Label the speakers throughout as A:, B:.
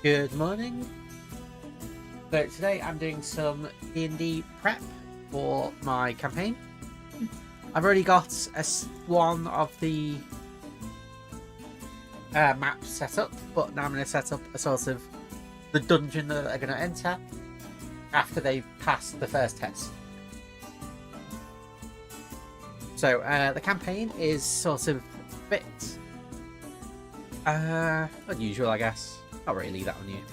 A: Good morning. So today I'm doing some D&D prep for my campaign. I've already got one of the maps set up, but now I'm going to set up a sort of the dungeon that they're going to enter after they've passed the first test. So the campaign is sort of a bit unusual, I guess. Not really that unusual.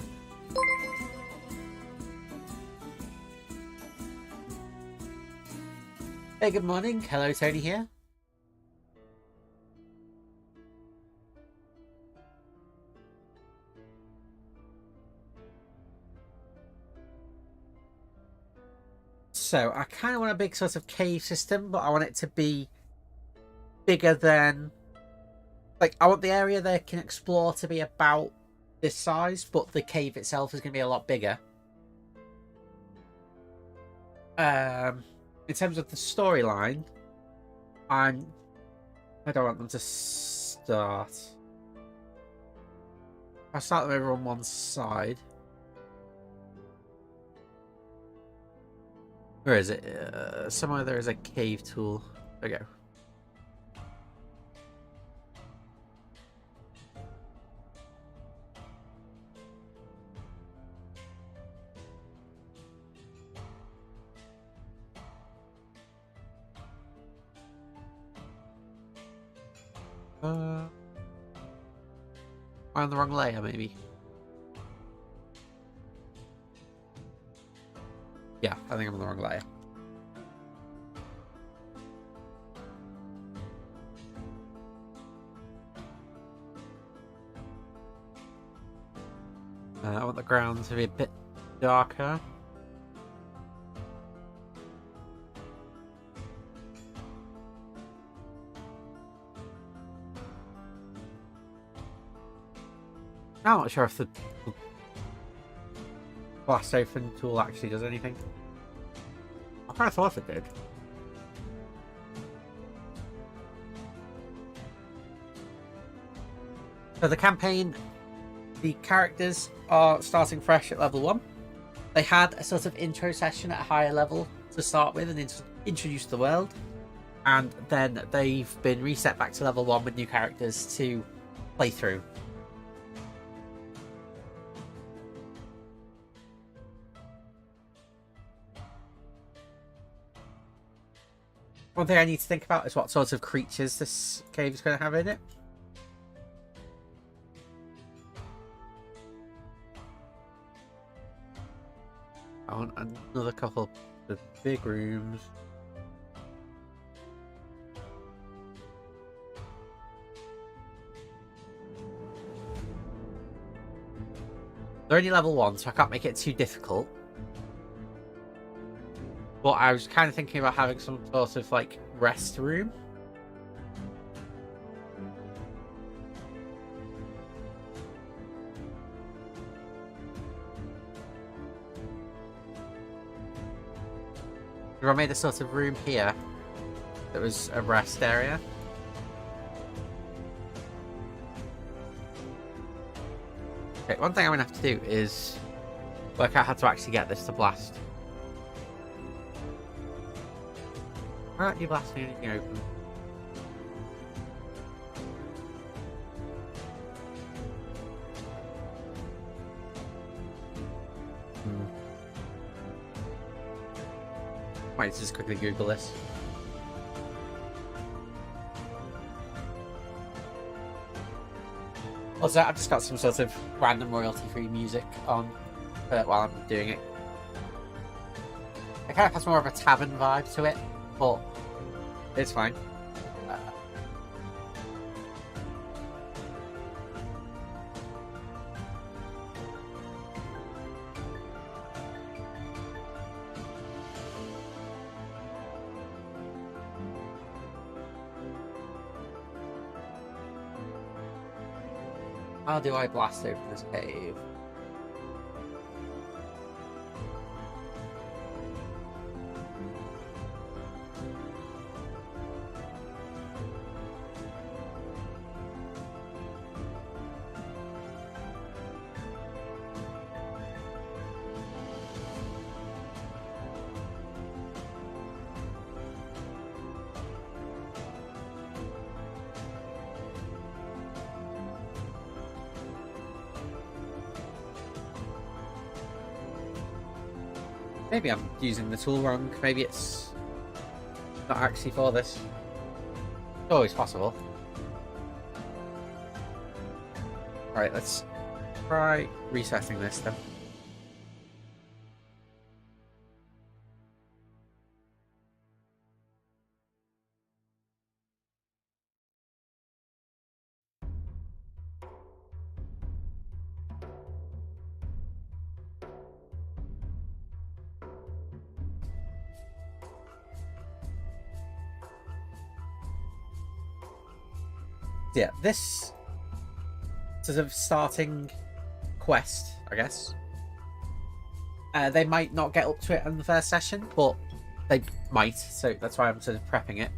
A: Hey, good morning. Hello, Tony here. So I kind of want a big sort of cave system, but I want it to be bigger than... Like, I want the area they can explore to be about this size, but the cave itself is going to be a lot bigger. In terms of the storyline, I don't want them to start. I'll start them over on one side. Where is it? Somewhere there is a cave tool. There we go. Am I on the wrong layer, maybe? Yeah, I think I'm on the wrong layer. I want the ground to be a bit darker. I'm not sure if the blast open tool actually does anything. I kind of thought it did. So the campaign, the characters are starting fresh at level 1. They had a sort of intro session at a higher level to start with and introduce the world. And then they've been reset back to level 1 with new characters to play through. One thing I need to think about is what sort of creatures this cave is going to have in it. I want another couple of big rooms. They're only level 1, so I can't make it too difficult. But I was kind of thinking about having some sort of, like, rest room. I made a sort of room here that was a rest area. Okay, one thing I'm going to have to do is work out how to actually get this to blast. Why aren't you blasting anything open? Might just quickly Google this. Also, I've just got some sort of random royalty-free music on while I'm doing it. It kind of has more of a tavern vibe to it, but it's fine. How do I blast over this cave? Maybe I'm using the tool wrong. Maybe it's not actually for this. It's always possible. Alright, let's try resetting this then. Yeah, this sort of starting quest, I guess. They might not get up to it in the first session, but they might, so that's why I'm sort of prepping it.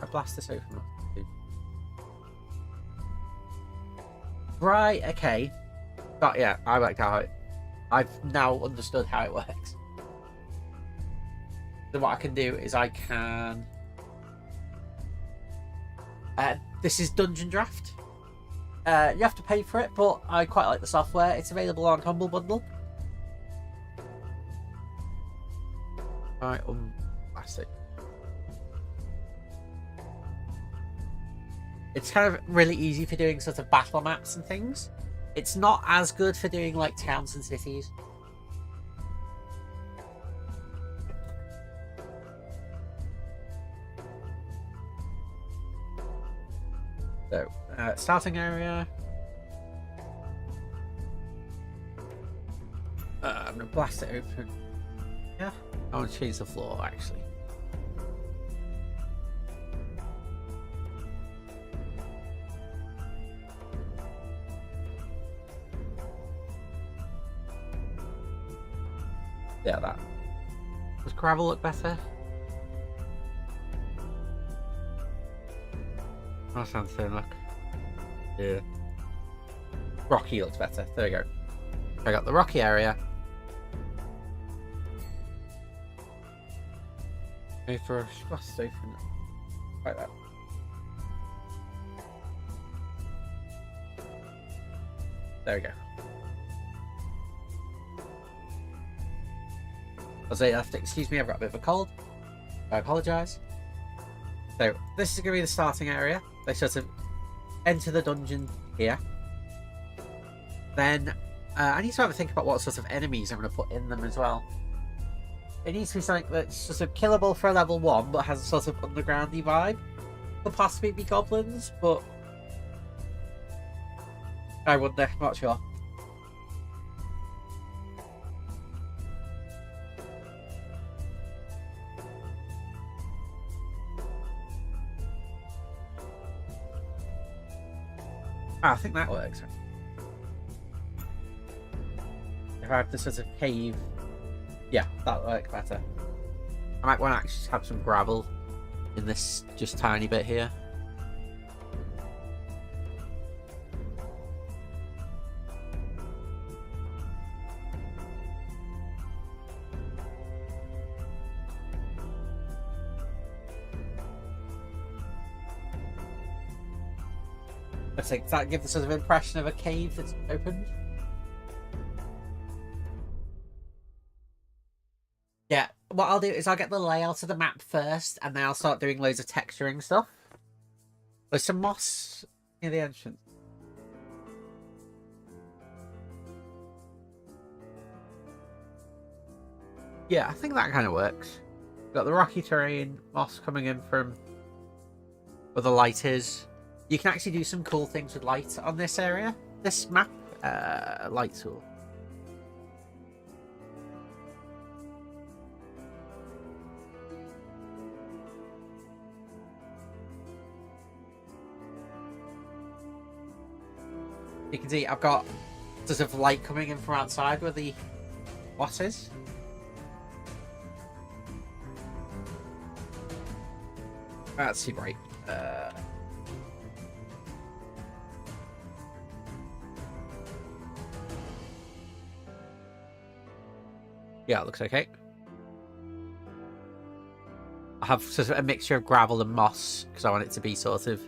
A: I blast this open. Right, okay. But yeah, I worked out how it... I've now understood how it works. So what I can do is I can... this is Dungeon Draft. You have to pay for it, but I quite like the software. It's available on Humble Bundle. Right, plastic. It's kind of really easy for doing sort of battle maps and things. It's not as good for doing like towns and cities. So, starting area. I'm gonna blast it open. Yeah, I want to change the floor actually. Yeah, that. Does gravel look better? Oh, sandstone look. Yeah. Rocky looks better. There we go. I got the rocky area. Go for a blast open. Like that. There we go. I'll say you have to excuse me, I've got a bit of a cold. I apologise. So, this is going to be the starting area. They sort of enter the dungeon here. Then, I need to have a think about what sort of enemies I'm going to put in them as well. It needs to be something that's sort of killable for a level 1, but has a sort of undergroundy vibe. Could possibly be goblins, but I wonder, I'm not sure. I think that works. If I have the sort of cave, yeah, that'll work better. I might want to actually have some gravel in this just tiny bit here. I think that gives the sort of impression of a cave that's opened. Yeah, what I'll do is I'll get the layout of the map first, and then I'll start doing loads of texturing stuff. There's some moss near the entrance. Yeah, I think that kind of works. Got the rocky terrain, moss coming in from where the light is. You can actually do some cool things with light on this area. This map, light tool. You can see I've got sort of light coming in from outside where the moss is. That's too bright. Yeah, it looks okay. I have sort of a mixture of gravel and moss because I want it to be sort of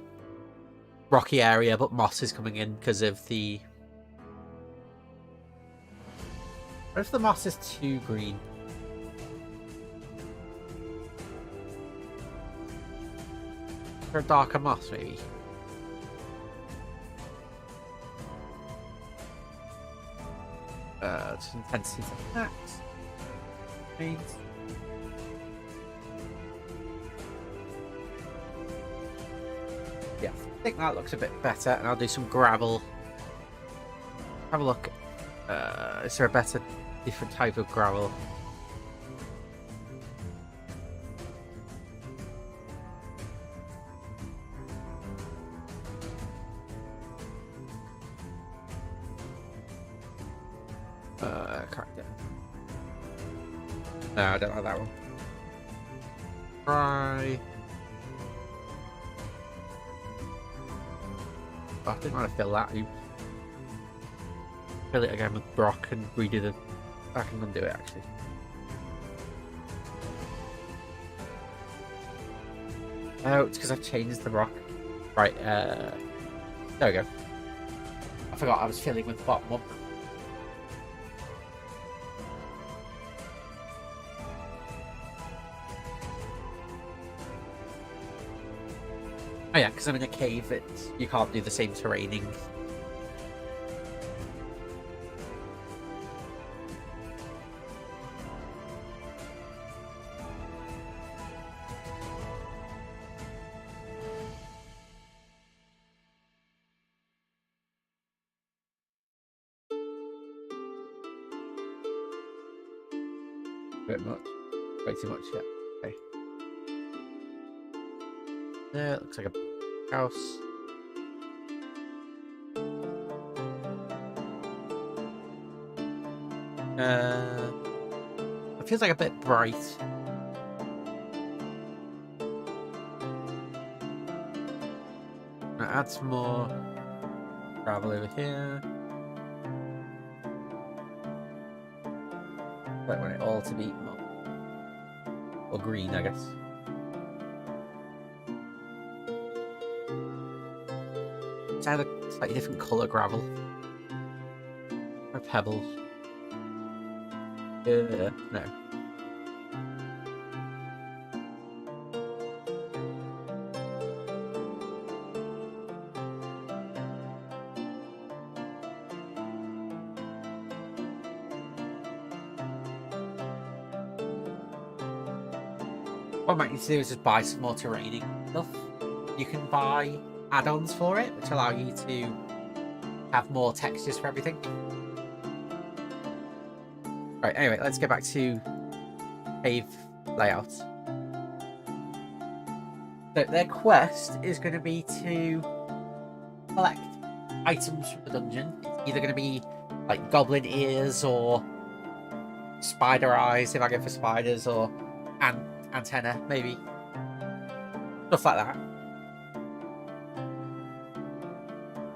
A: rocky area, but moss is coming in because of the... What if the moss is too green? For a darker moss, maybe. Just intensity for attacks. Means. Yeah, I think that looks a bit better, and I'll do some gravel. Have a look. Is there a better, different type of gravel? Correct it. No, I don't like that one. Try. Oh, I didn't want to fill that. You fill it again with Brock and redo the. I can undo it actually. Oh, it's because I've changed the rock. Right, there we go. I forgot I was filling with the bottom one. Oh yeah, because I'm in a cave, you can't do the same terraining. A bit much. Way too much, yeah. Okay. There, it looks like a house. It feels like a bit bright. I'll add some more gravel over here. I want it all to be or green, I guess. Let's add a slightly different colour gravel. Or pebbles. No. What I might need to do is just buy some more terraining stuff. You can buy add-ons for it, which allow you to have more textures for everything. Right, anyway, let's get back to cave layout. So their quest is going to be to collect items from the dungeon. It's either going to be like goblin ears or spider eyes, if I go for spiders, or antenna, maybe. Stuff like that.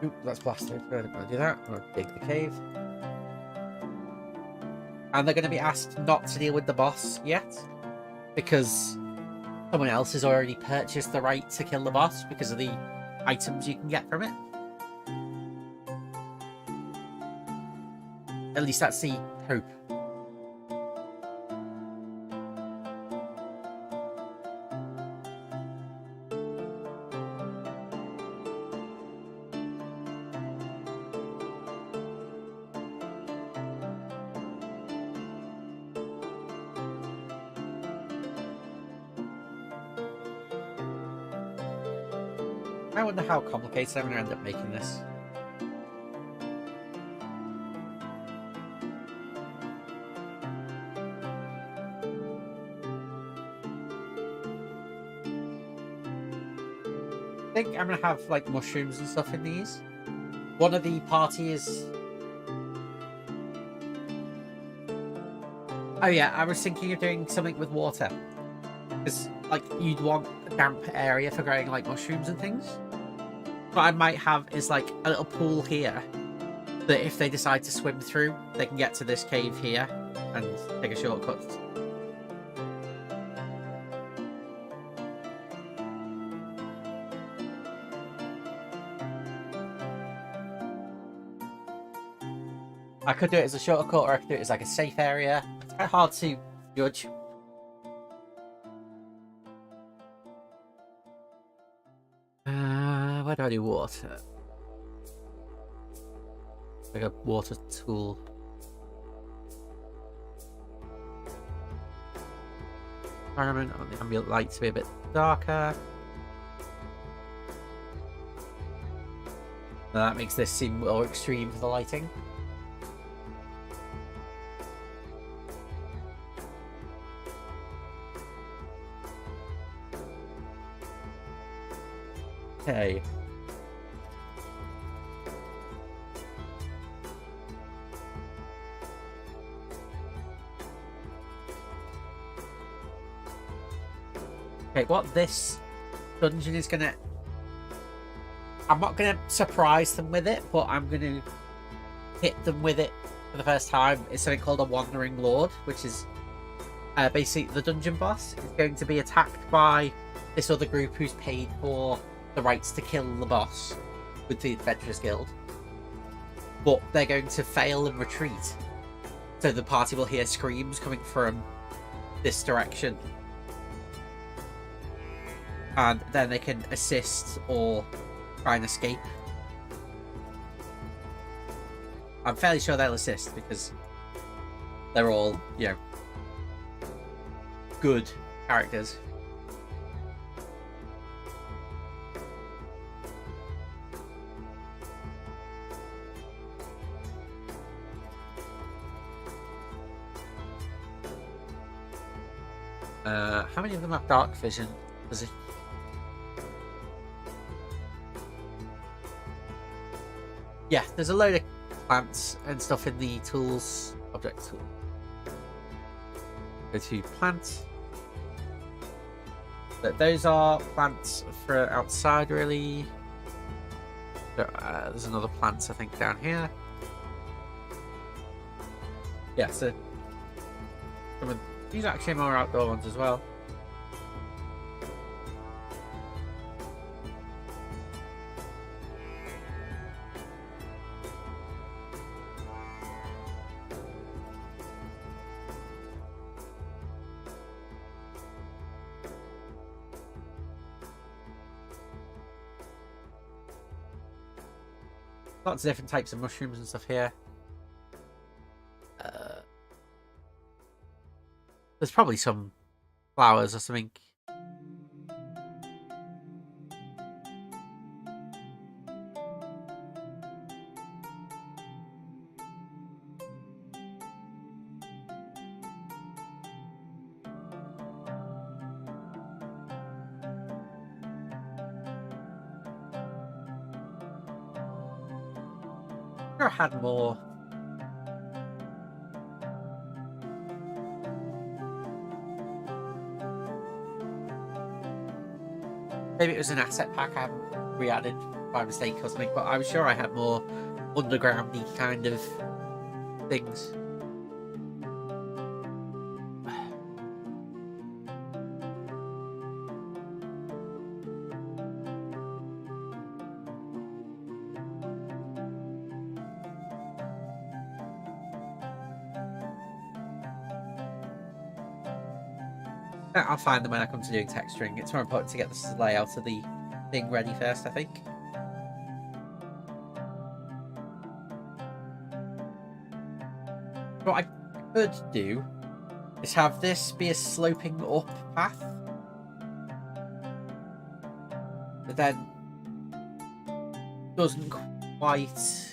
A: Oop, that's blasted. I don't want to do that. I'm going to dig the cave. And they're going to be asked not to deal with the boss yet, because someone else has already purchased the right to kill the boss because of the items you can get from it. At least that's the hope. I wonder how complicated I'm going to end up making this. I think I'm going to have like mushrooms and stuff in these. One of the party is... Oh yeah, I was thinking of doing something with water. Because like you'd want a damp area for growing like mushrooms and things. What I might have is like a little pool here that if they decide to swim through, they can get to this cave here and take a shortcut. I could do it as a shortcut, or I could do it as like a safe area. It's kind of hard to judge. do I do water? Like a water tool. Environment, I want the ambient light to be a bit darker. Now that makes this seem more extreme for the lighting. Okay. Okay, what this dungeon is gonna... I'm not gonna surprise them with it, but I'm gonna hit them with it for the first time. It's something called a Wandering Lord, which is basically the dungeon boss is going to be attacked by this other group who's paid for the rights to kill the boss with the Adventurers Guild. But they're going to fail and retreat. So the party will hear screams coming from this direction. And then they can assist or try and escape. I'm fairly sure they'll assist because they're all, you know, good characters. How many of them have dark vision? Does it? Yeah, there's a load of plants and stuff in the tools object tool. Go to plants. But those are plants for outside, really. There's another plant, I think, down here. Yeah, so these are actually more outdoor ones as well. Lots of different types of mushrooms and stuff here. There's probably some flowers or something. I had more. Maybe it was an asset pack I haven't re-added by mistake or something, but I'm sure I had more undergroundy kind of things. I'll find them when I come to doing texturing. It's more important to get the layout of the thing ready first, I think. What I could do is have this be a sloping up path. But then doesn't quite...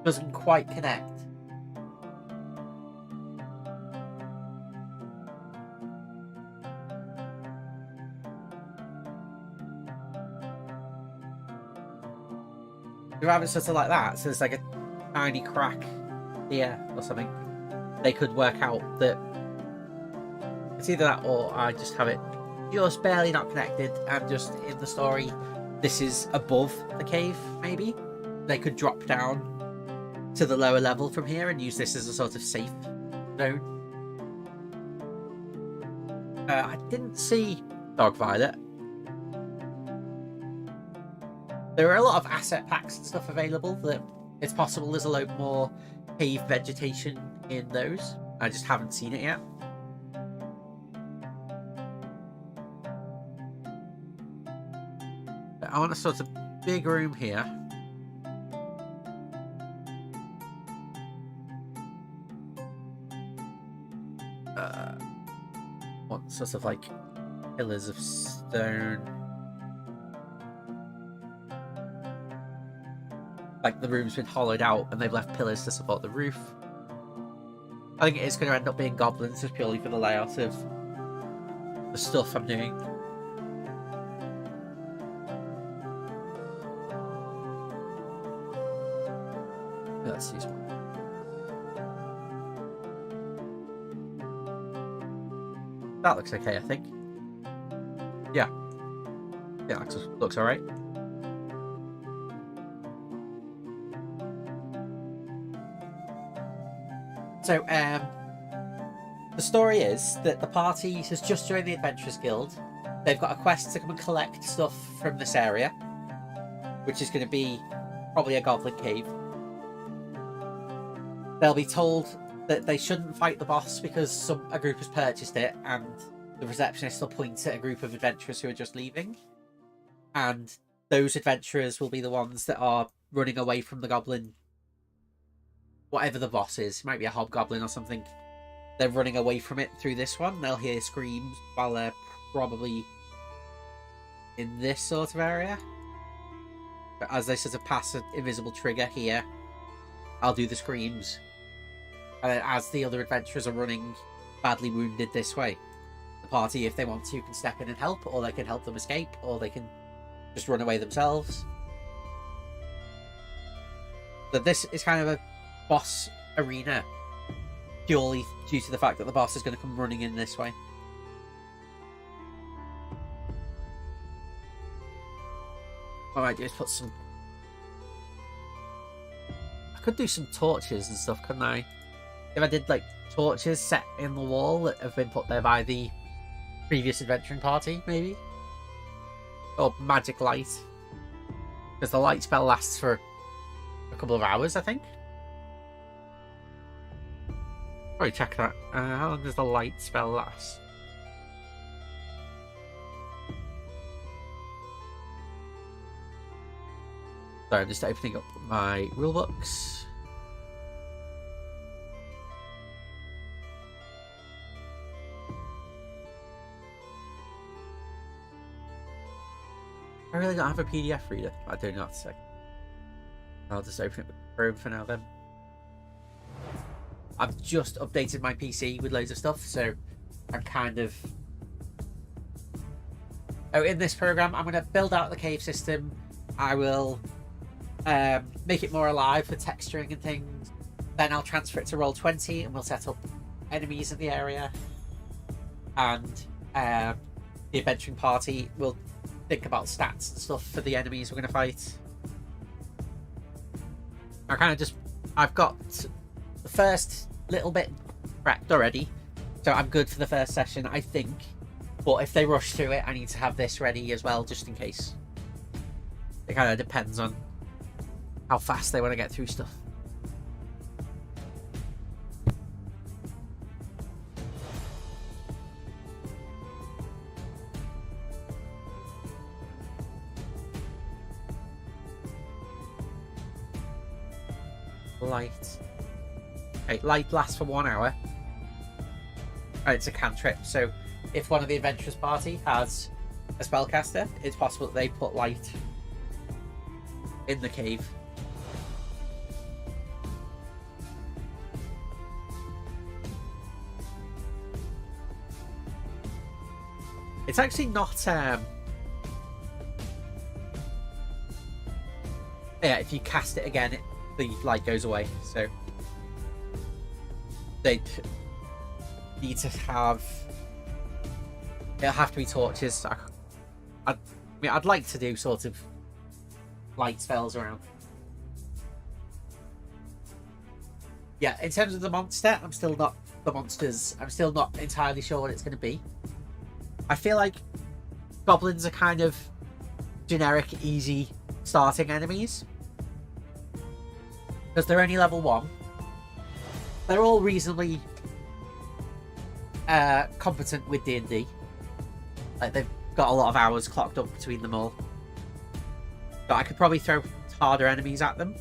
A: doesn't quite connect. You have it sort of like that, so there's like a tiny crack here or something. They could work out that it's either that or I just have it just barely not connected and just in the story this is above the cave, maybe. They could drop down to the lower level from here and use this as a sort of safe zone. I didn't see Dog Violet. There are a lot of asset packs and stuff available that it's possible there's a lot more cave vegetation in those. I just haven't seen it yet. I want a sort of big room here. Want sort of like pillars of stone. Like the room's been hollowed out and they've left pillars to support the roof. I think it is going to end up being goblins just purely for the layout of the stuff I'm doing. Let's use one. That looks okay, I think. Yeah. Yeah, looks alright. So, the story is that the party has just joined the Adventurers Guild. They've got a quest to come and collect stuff from this area, which is going to be probably a goblin cave. They'll be told that they shouldn't fight the boss because a group has purchased it, and the receptionist will point at a group of adventurers who are just leaving. And those adventurers will be the ones that are running away from the goblin. Whatever the boss is, it might be a hobgoblin or something. They're running away from it through this one. They'll hear screams while they're probably in this sort of area. But as they sort of pass an invisible trigger here, I'll do the screams. And then as the other adventurers are running badly wounded this way, the party, if they want to, can step in and help, or they can help them escape, or they can just run away themselves. But this is kind of a boss arena, purely due to the fact that the boss is going to come running in this way. What I might do is put some... I could do some torches and stuff, couldn't I? If I did, like, torches set in the wall that have been put there by the previous adventuring party, maybe? Or magic light. Because the light spell lasts for a couple of hours, I think. Probably check that. How long does the light spell last? Sorry, I'm just opening up my rulebooks. I really don't have a PDF reader. I do not say. I'll just open it with Chrome for now then. I've just updated my PC with loads of stuff, so I'm kind of... Oh, in this program, I'm going to build out the cave system. I will make it more alive for texturing and things. Then I'll transfer it to Roll20 and we'll set up enemies in the area. And the adventuring party will think about stats and stuff for the enemies we're going to fight. I've got the first little bit prepped already, so I'm good for the first session, I think. But if they rush through it, I need to have this ready as well, just in case. It kind of depends on how fast they want to get through stuff. Light. Okay, light lasts for 1 hour. And it's a cantrip, so if one of the adventurers party has a spellcaster, it's possible that they put light in the cave. It's actually not yeah, if you cast it again, the light goes away, so they'd need to have... It'll have to be torches. I mean, I'd like to do sort of light spells around. Yeah, in terms of the monster, I'm still not entirely sure what it's going to be. I feel like goblins are kind of generic, easy starting enemies. Because they're only level 1. They're all reasonably competent with D&D. Like, they've got a lot of hours clocked up between them all. But I could probably throw harder enemies at them.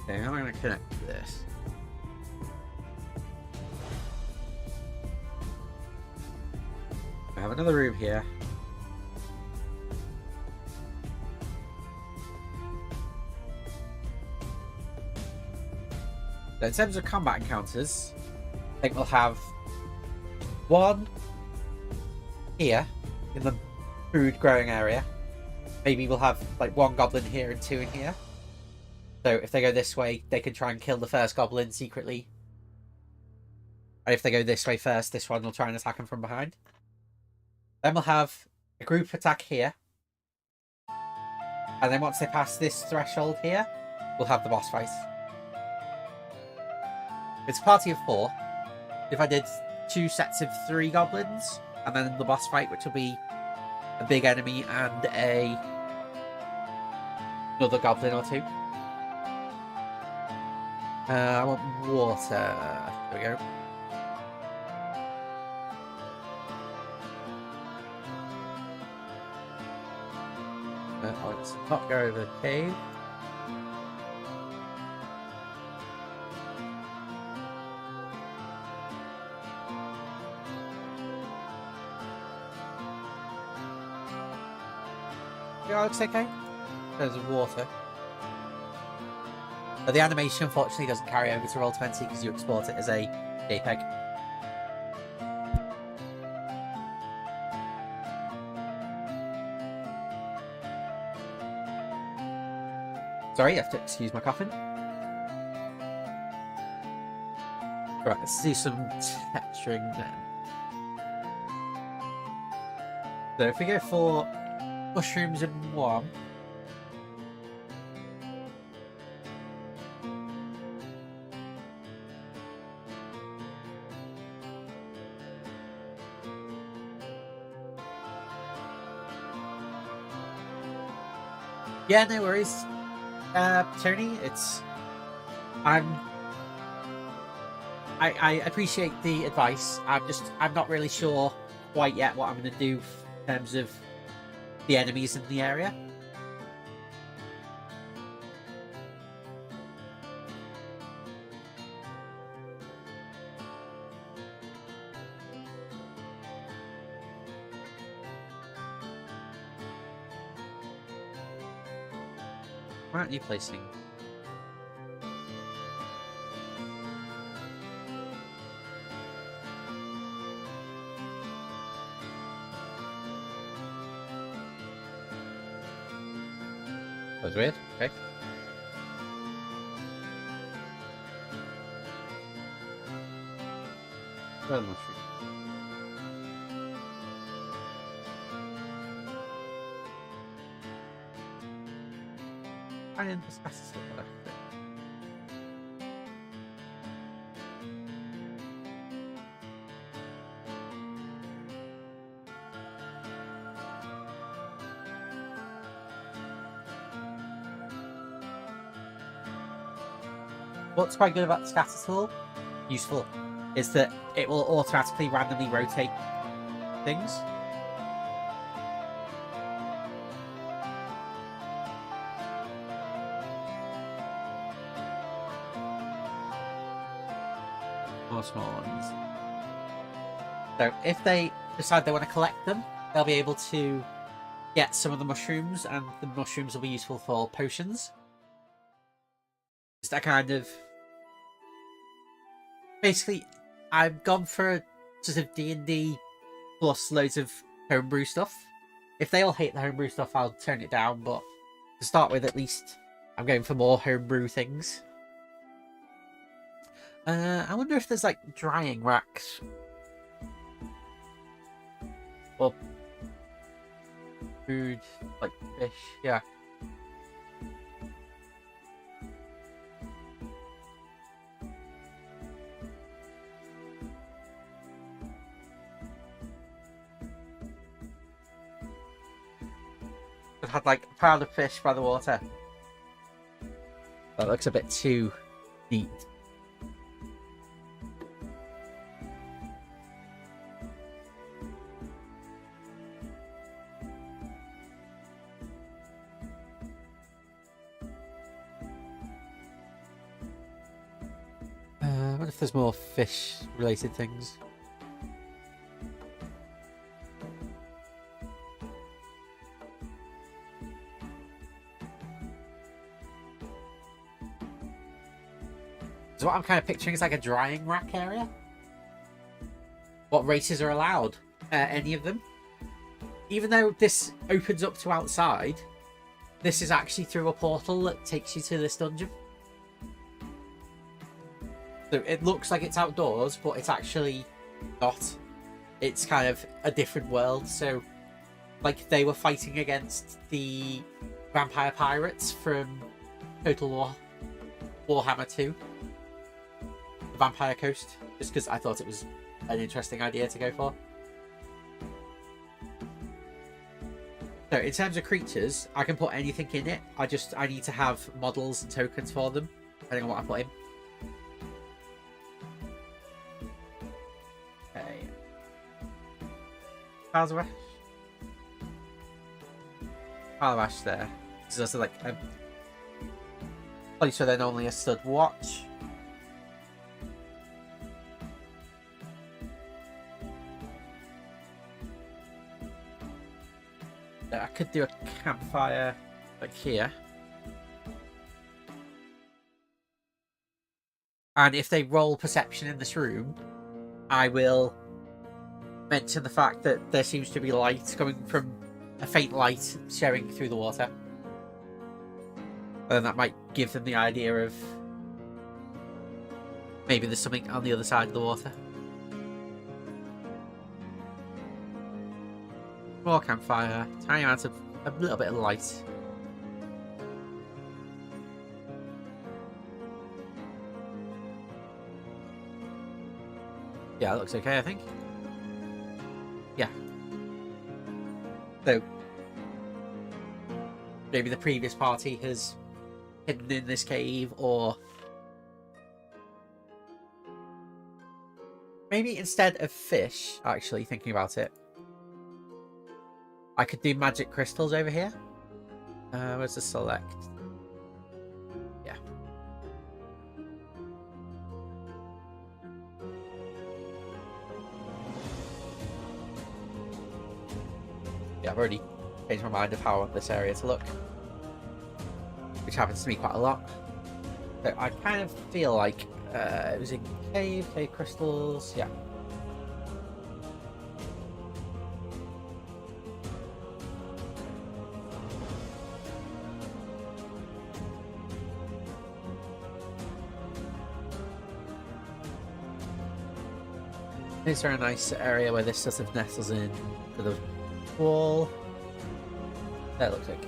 A: Okay, how am I going to connect this? I have another room here. So in terms of combat encounters, I think we'll have one here in the food growing area. Maybe we'll have like one goblin here and two in here. So if they go this way, they can try and kill the first goblin secretly. And if they go this way first, this one will try and attack them from behind. Then we'll have a group attack here. And then once they pass this threshold here, we'll have the boss fight. It's a party of 4. If I did 2 sets of 3 goblins, and then the boss fight, which will be a big enemy and another goblin or 2. I want water. There we go. Let's not go over the cave. Yeah, looks okay. There's water. But the animation unfortunately doesn't carry over to Roll20 because you export it as a JPEG. Sorry, you have to excuse my coughing. Right, let's do some texturing then. So if we go for mushrooms in 1. Yeah, no worries. Tony, it's... I appreciate the advice. I'm not really sure quite yet what I'm going to do in terms of the enemies in the area. Why aren't you placing? That was weird. Okay. Well, mushroom. I didn't discuss this with her. What's quite good about the scatter tool, useful, is that it will automatically randomly rotate things. More small ones. So if they decide they want to collect them, they'll be able to get some of the mushrooms, and the mushrooms will be useful for potions. It's that kind of... Basically, I've gone for a sort of D&D plus loads of homebrew stuff. If they all hate the homebrew stuff, I'll turn it down, but to start with, at least, I'm going for more homebrew things. I wonder if there's, like, drying racks. Or food, like fish, yeah. I've had like a pile of fish by the water. That looks a bit too neat. wonder if there's more fish-related things. So what I'm kind of picturing is like a drying rack area. What races are allowed? Any of them. Even though this opens up to outside, this is actually through a portal that takes you to this dungeon. So it looks like it's outdoors, but it's actually not. It's kind of a different world. So, like, they were fighting against the vampire pirates from Total War Warhammer 2. The Vampire Coast. Just because I thought it was an interesting idea to go for. So, in terms of creatures, I can put anything in it. I need to have models and tokens for them, depending on what I put in. Okay. Kalazwash. Kalazwash there. This is also like a place where then only a stud watch. I could do a campfire like here. And if they roll perception in this room, I will mention the fact that there seems to be light coming from a faint light showing through the water. And that might give them the idea of maybe there's something on the other side of the water. More campfire, tiny amount of a little bit of light. Yeah, that looks okay, I think. Yeah. So maybe the previous party has hidden in this cave, or maybe instead of fish, actually thinking about it, I could do magic crystals over here. Where's the select? Yeah. Yeah, I've already changed my mind of how I want this area to look, which happens to me quite a lot. So I kind of feel like it was in cave crystals, yeah. Is there a nice area where this sort of nestles in to the wall? That looks like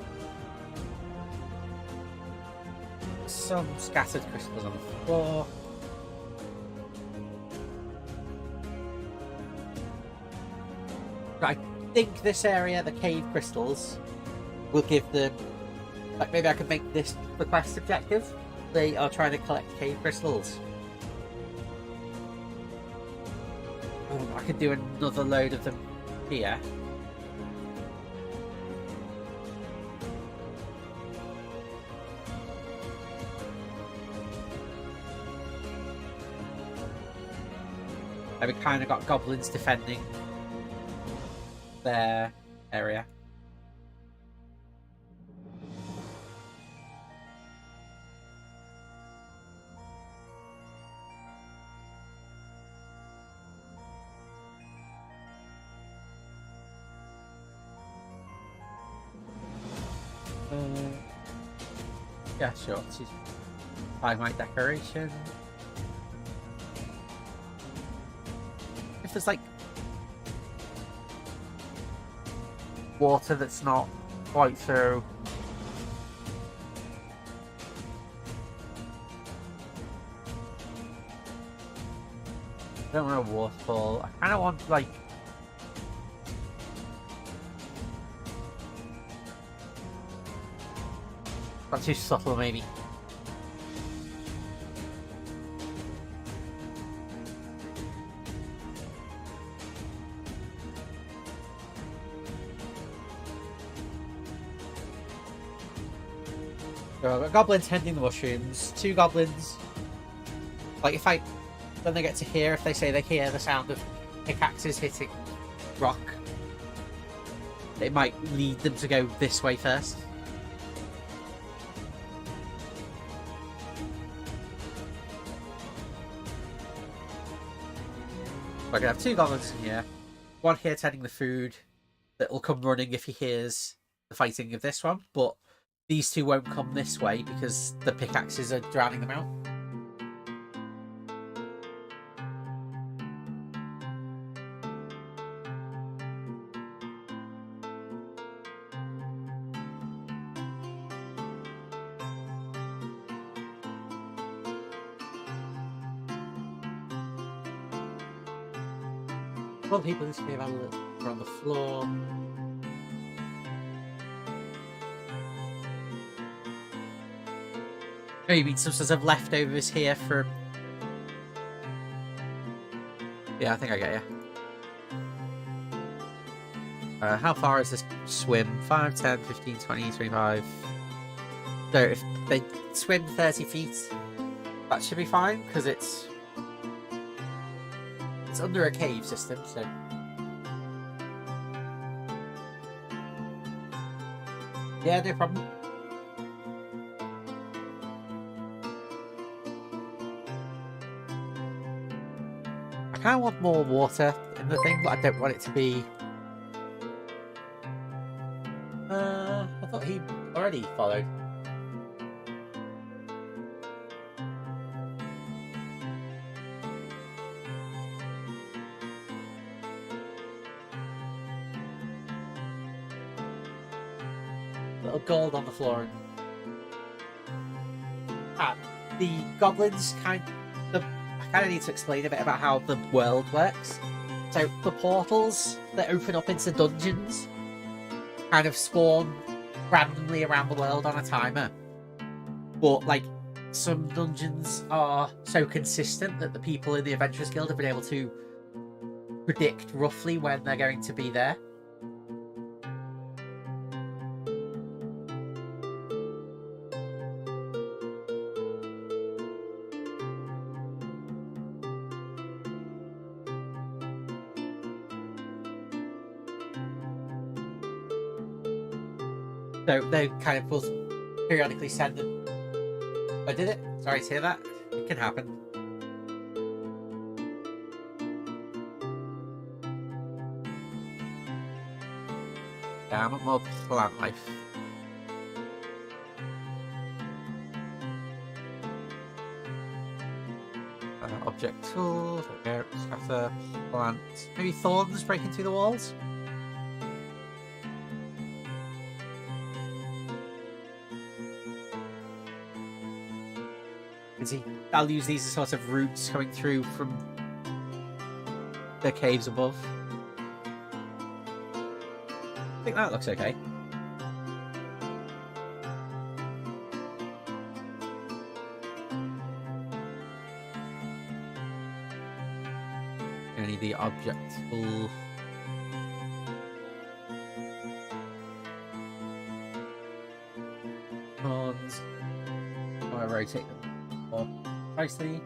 A: some scattered crystals on the floor. I think this area, the cave crystals, will give them, like, maybe I could make this the quest objective. They are trying to collect cave crystals. I could do another load of them here. And we kind of got goblins defending their area. Yeah, sure. She's by my decoration. If there's like water that's not quite so I don't want a waterfall. I kind of want like not too subtle, maybe. So I've got goblins tending the mushrooms, 2 goblins. Like if I then they get to hear, if they say they hear the sound of pickaxes hitting rock, it might lead them to go this way first. We're gonna have two goblins in here. One here tending the food that will come running if he hears the fighting of this one, but these two won't come this way because the pickaxes are drowning them out. Well, people just came out on the floor. Oh, you mean some sort of leftovers here from... Yeah, I think I get you. How far is this swim? 5, 10, 15, 20, 25... So if they swim 30 feet, that should be fine, because it's under a cave system, so... Yeah, no problem. I kind of want more water in the thing, but I don't want it to be... I thought he already followed. Little gold on the floor. The goblins I kind of need to explain a bit about how the world works. So the portals that open up into dungeons kind of spawn randomly around the world on a timer. But like some dungeons are so consistent that the people in the Adventurers Guild have been able to predict roughly when they're going to be there. So they kind of will periodically send them. I did it. Sorry to hear that. It can happen. Yeah, I want more plant life. Object tool. There we go. Scatter plants. Maybe thorns breaking through the walls. I'll use these as sort of roots coming through from the caves above. I think that looks okay. Gonna need the object tool. Thorns. I'm gonna rotate them more precisely.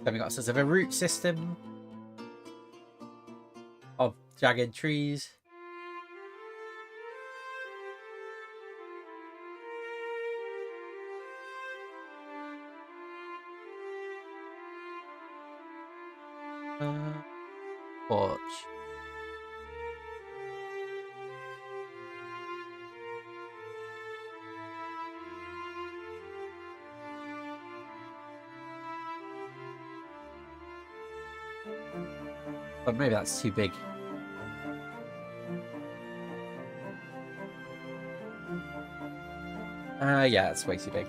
A: Then we got sort of a root system of jagged trees. Porch. But maybe that's too big. Yeah, it's way too big.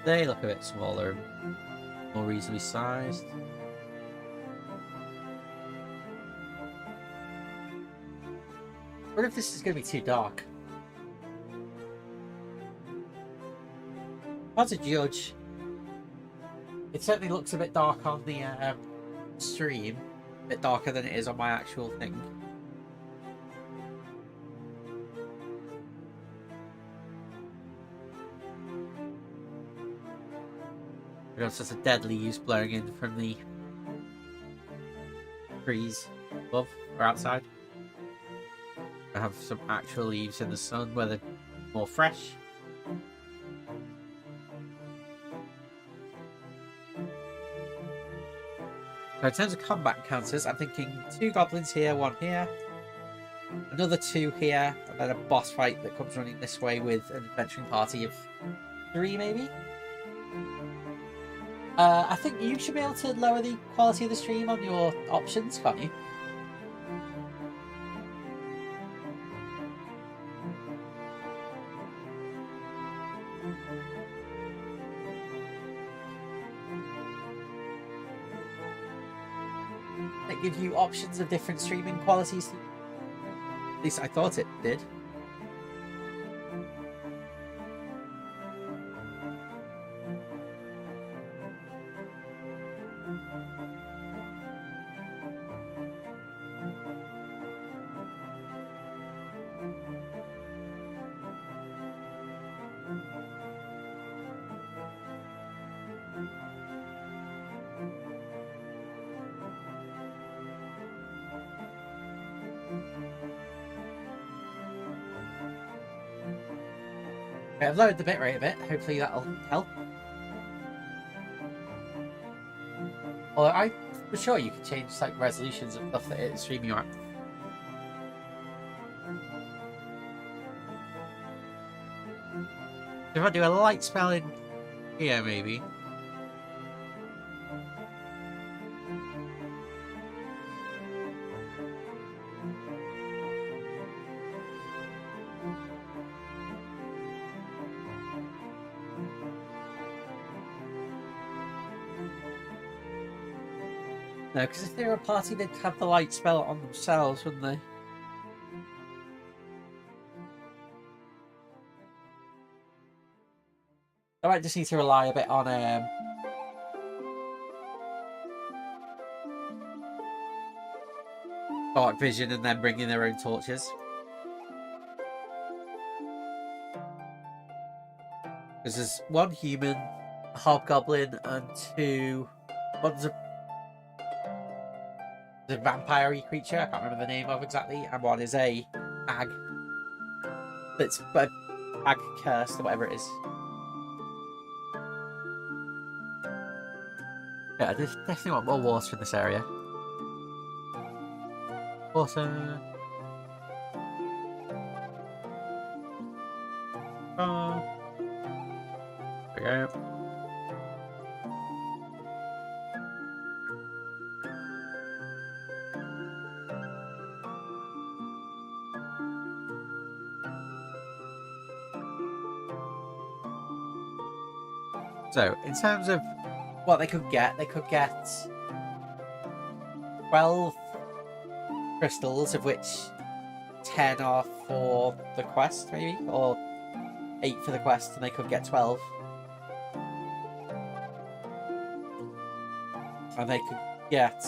A: They look a bit smaller, more easily sized. What if this is going to be too dark? Hard to judge. It certainly looks a bit dark on the stream. bit darker than it is on my actual thing. We've got such a dead leaves blowing in from the trees above or outside. I have some actual leaves in the sun where they're more fresh. So in terms of combat encounters, I'm thinking 2 goblins here, 1 here, another 2 here, and then a boss fight that comes running this way with an adventuring party of 3 maybe? I think you should be able to lower the quality of the stream on your options, can't you? It gives you options of different streaming qualities. At least I thought it did. Okay, I've lowered the bitrate a bit. Hopefully that'll help. Although I'm sure you can change like resolutions and stuff that it's streaming at. If I do a light spell in here, maybe. No, because if they were a party, they'd have the light spell on themselves, wouldn't they? I might just need to rely a bit on dark vision and then bringing their own torches. Because there's 1 human, a hobgoblin, and 2. One's a vampire-y creature, I can't remember the name of exactly, and 1 is a hag. That's a hag cursed or whatever it is. Yeah, I definitely want more water in this area. Water. Oh. There we go. So, in terms of what they could get 12 crystals, of which 10 are for the quest, maybe? Or 8 for the quest, and they could get 12. And they could get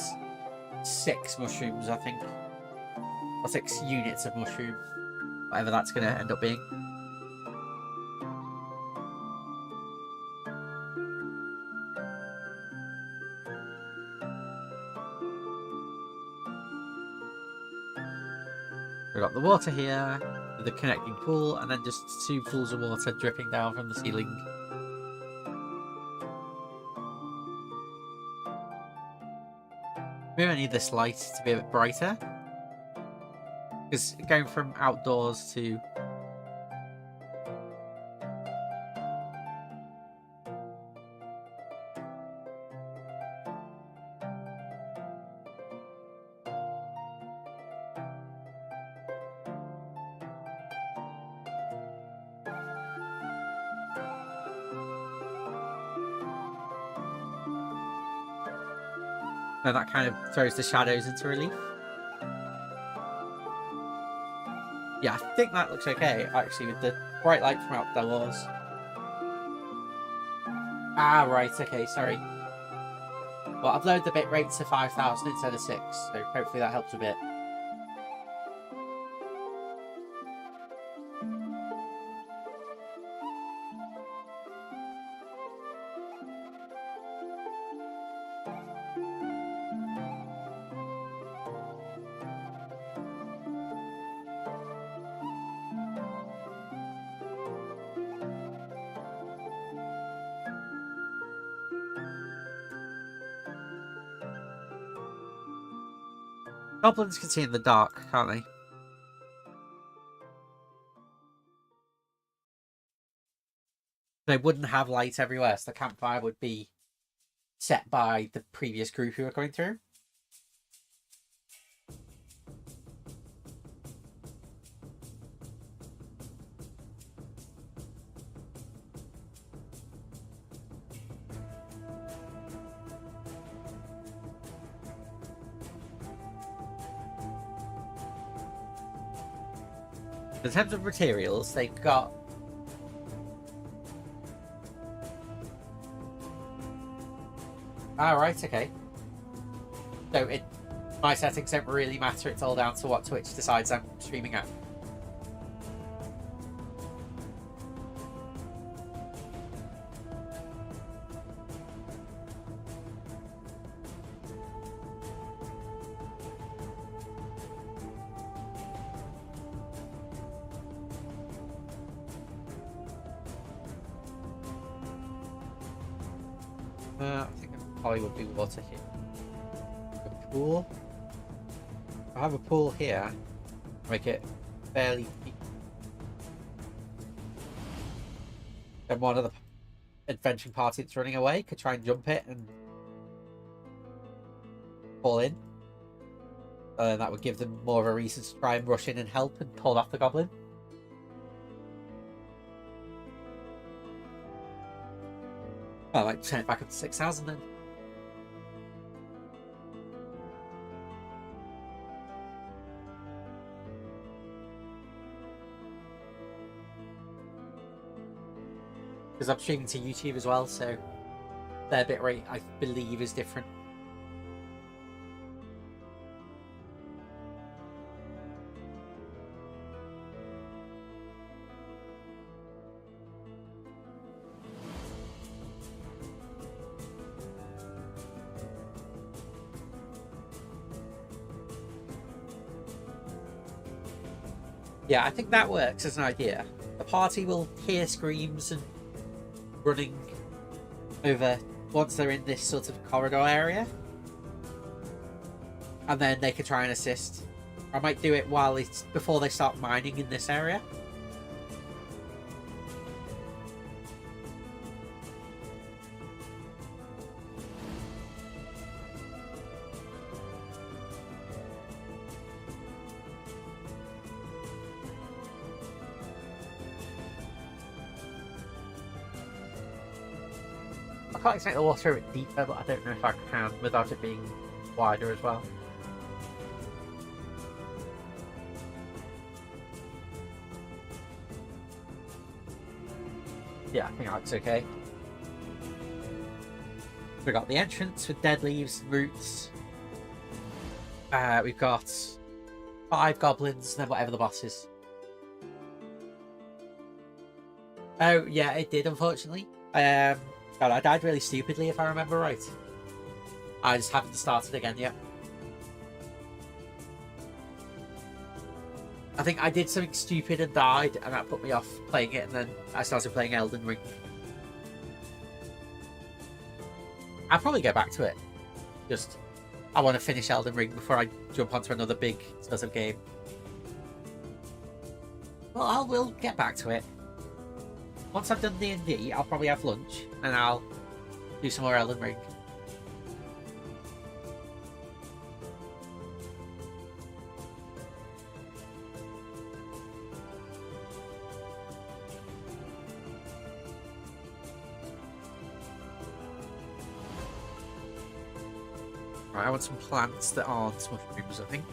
A: 6 mushrooms, I think. Or 6 units of mushroom. Whatever that's going to end up being. We've got the water here, with the connecting pool, and then just 2 pools of water dripping down from the ceiling. Maybe I need this light to be a bit brighter. Because going from outdoors to... then that kind of throws the shadows into relief. Yeah, I think that looks okay, actually, with the bright light from outdoors. Ah, right, okay, sorry. Well, I've lowered the bitrate to 5,000 instead of 6, so hopefully that helps a bit. Goblins can see in the dark, can't they? They wouldn't have light everywhere, so the campfire would be set by the previous group who were going through. In terms of materials, they've got right, okay. So my settings don't really matter, it's all down to what Twitch decides I'm streaming at. I think there probably would be water here. A pool. I have a pool here. Make it fairly deep. Then one of the adventuring party that's running away could try and jump it and fall in. And then that would give them more of a reason to try and rush in and help and pull off the goblin. I might turn it back up to 6,000 then. Because I'm streaming to YouTube as well, so their bitrate, I believe, is different. Yeah, I think that works as an idea. The party will hear screams and running over once they're in this sort of corridor area. And then they can try and assist. I might do it while it's before they start mining in this area. I can't make the water a bit deeper, but I don't know if I can without it being wider as well. Yeah, I think that's okay. We've got the entrance with dead leaves and roots. We've got 5 goblins, and then whatever the boss is. Oh, yeah, it did, unfortunately. God, I died really stupidly, if I remember right. I just haven't started again yet. I think I did something stupid and died, and that put me off playing it, and then I started playing Elden Ring. I'll probably go back to it. Just, I want to finish Elden Ring before I jump onto another big sort of game. Well, I will get back to it. Once I've done D&D, I'll probably have lunch, and I'll do some more Elden Ring. Right, I want some plants that aren't mushrooms, I think.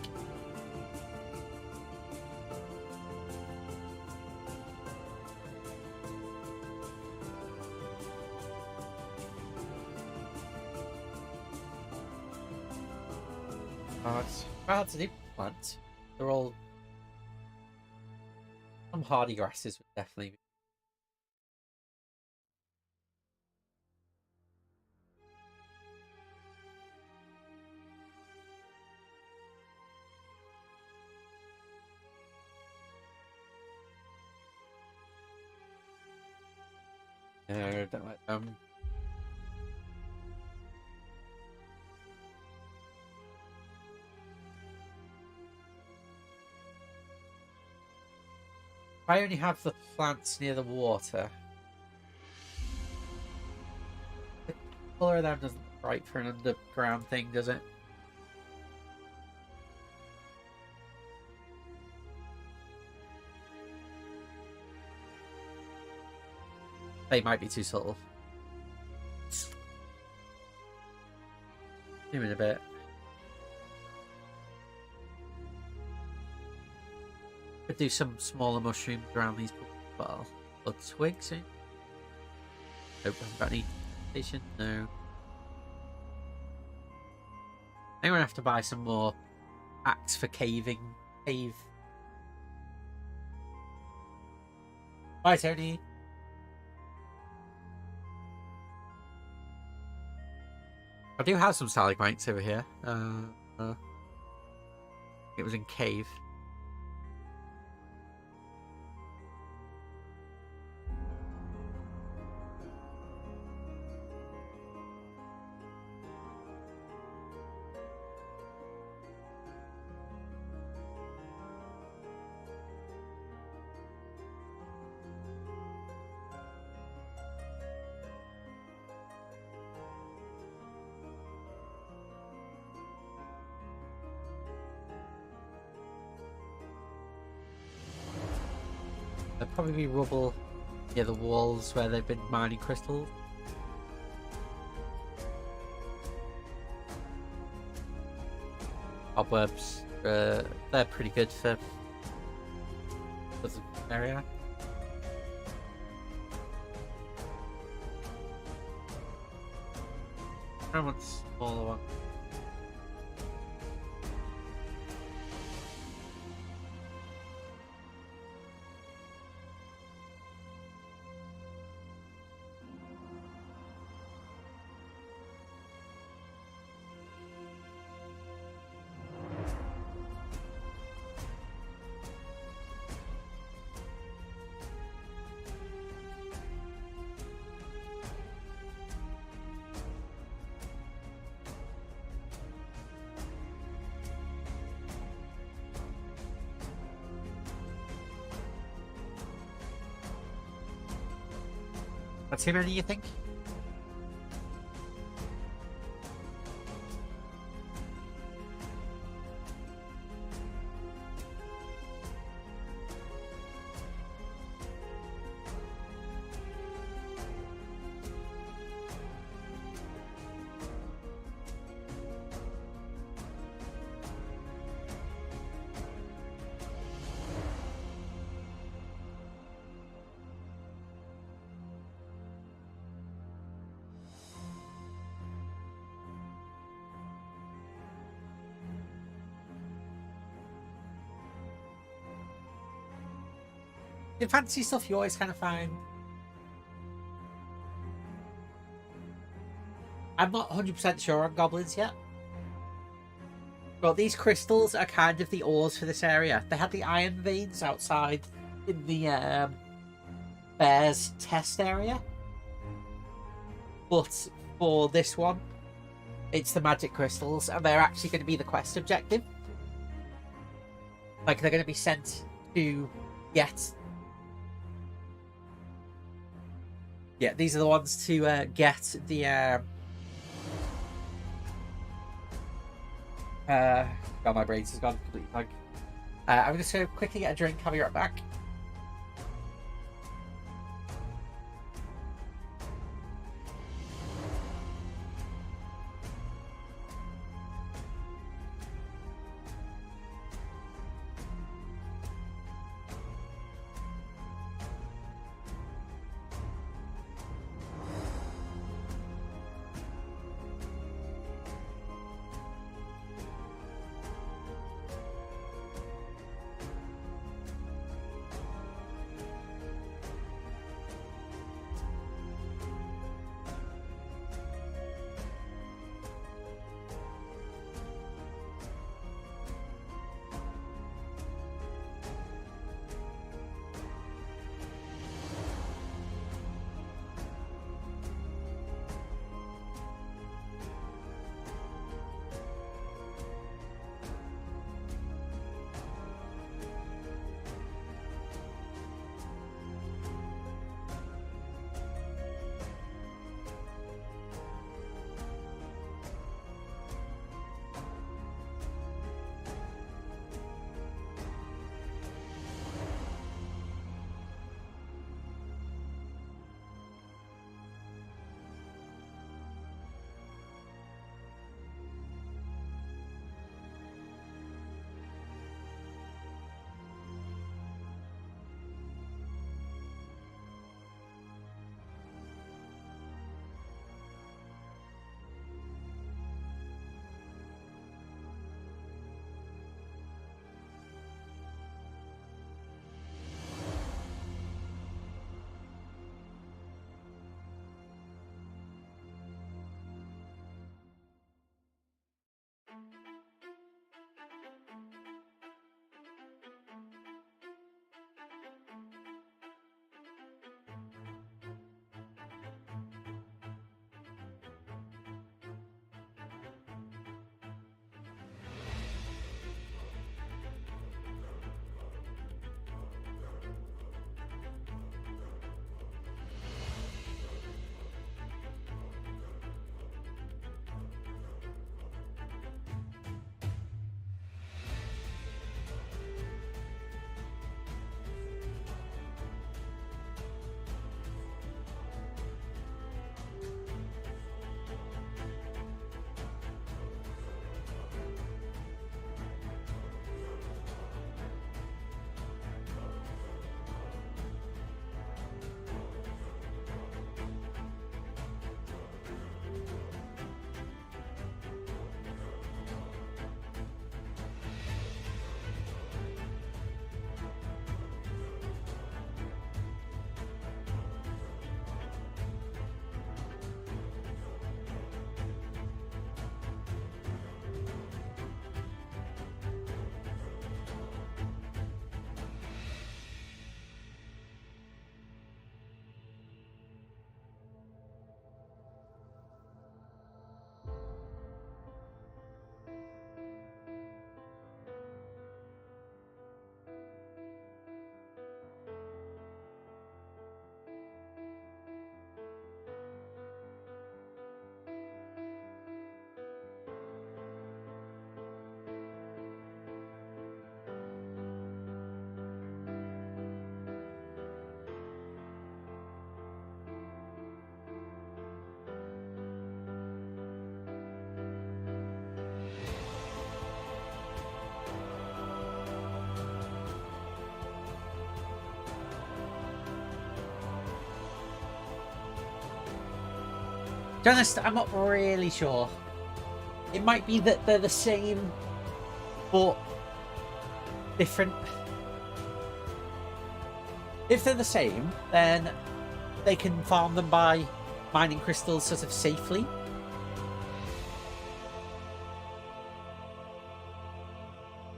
A: It's hard to do plants. They're all some hardy grasses would definitely be. No, don't like them. I only have the plants near the water. The colour of them doesn't look right for an underground thing, does it? They might be too subtle. Give it a bit. Could do some smaller mushrooms around these as well. Or twigs, eh? Nope, haven't got any station. No. I'm gonna have to buy some more axe for caving. Cave. Bye, Tony. I do have some stalagmites over here. It was in cave. There'll probably be rubble near the walls where they've been mining crystals. Cobwebs, they're pretty good for the area. I want a smaller one. That's too many, you think? In fantasy stuff, you always kind of find. I'm not 100% sure on goblins yet. But these crystals are kind of the ores for this area. They had the iron veins outside in the bear's test area. But for this one, it's the magic crystals, and they're actually going to be the quest objective. Like, they're going to be sent to get. Yeah, these are the ones to get the. God, my brains has gone completely blank. I'm just going to quickly get a drink. I'll be right back. To be honest, I'm not really sure. It might be that they're the same, but different. If they're the same, then they can farm them by mining crystals sort of safely.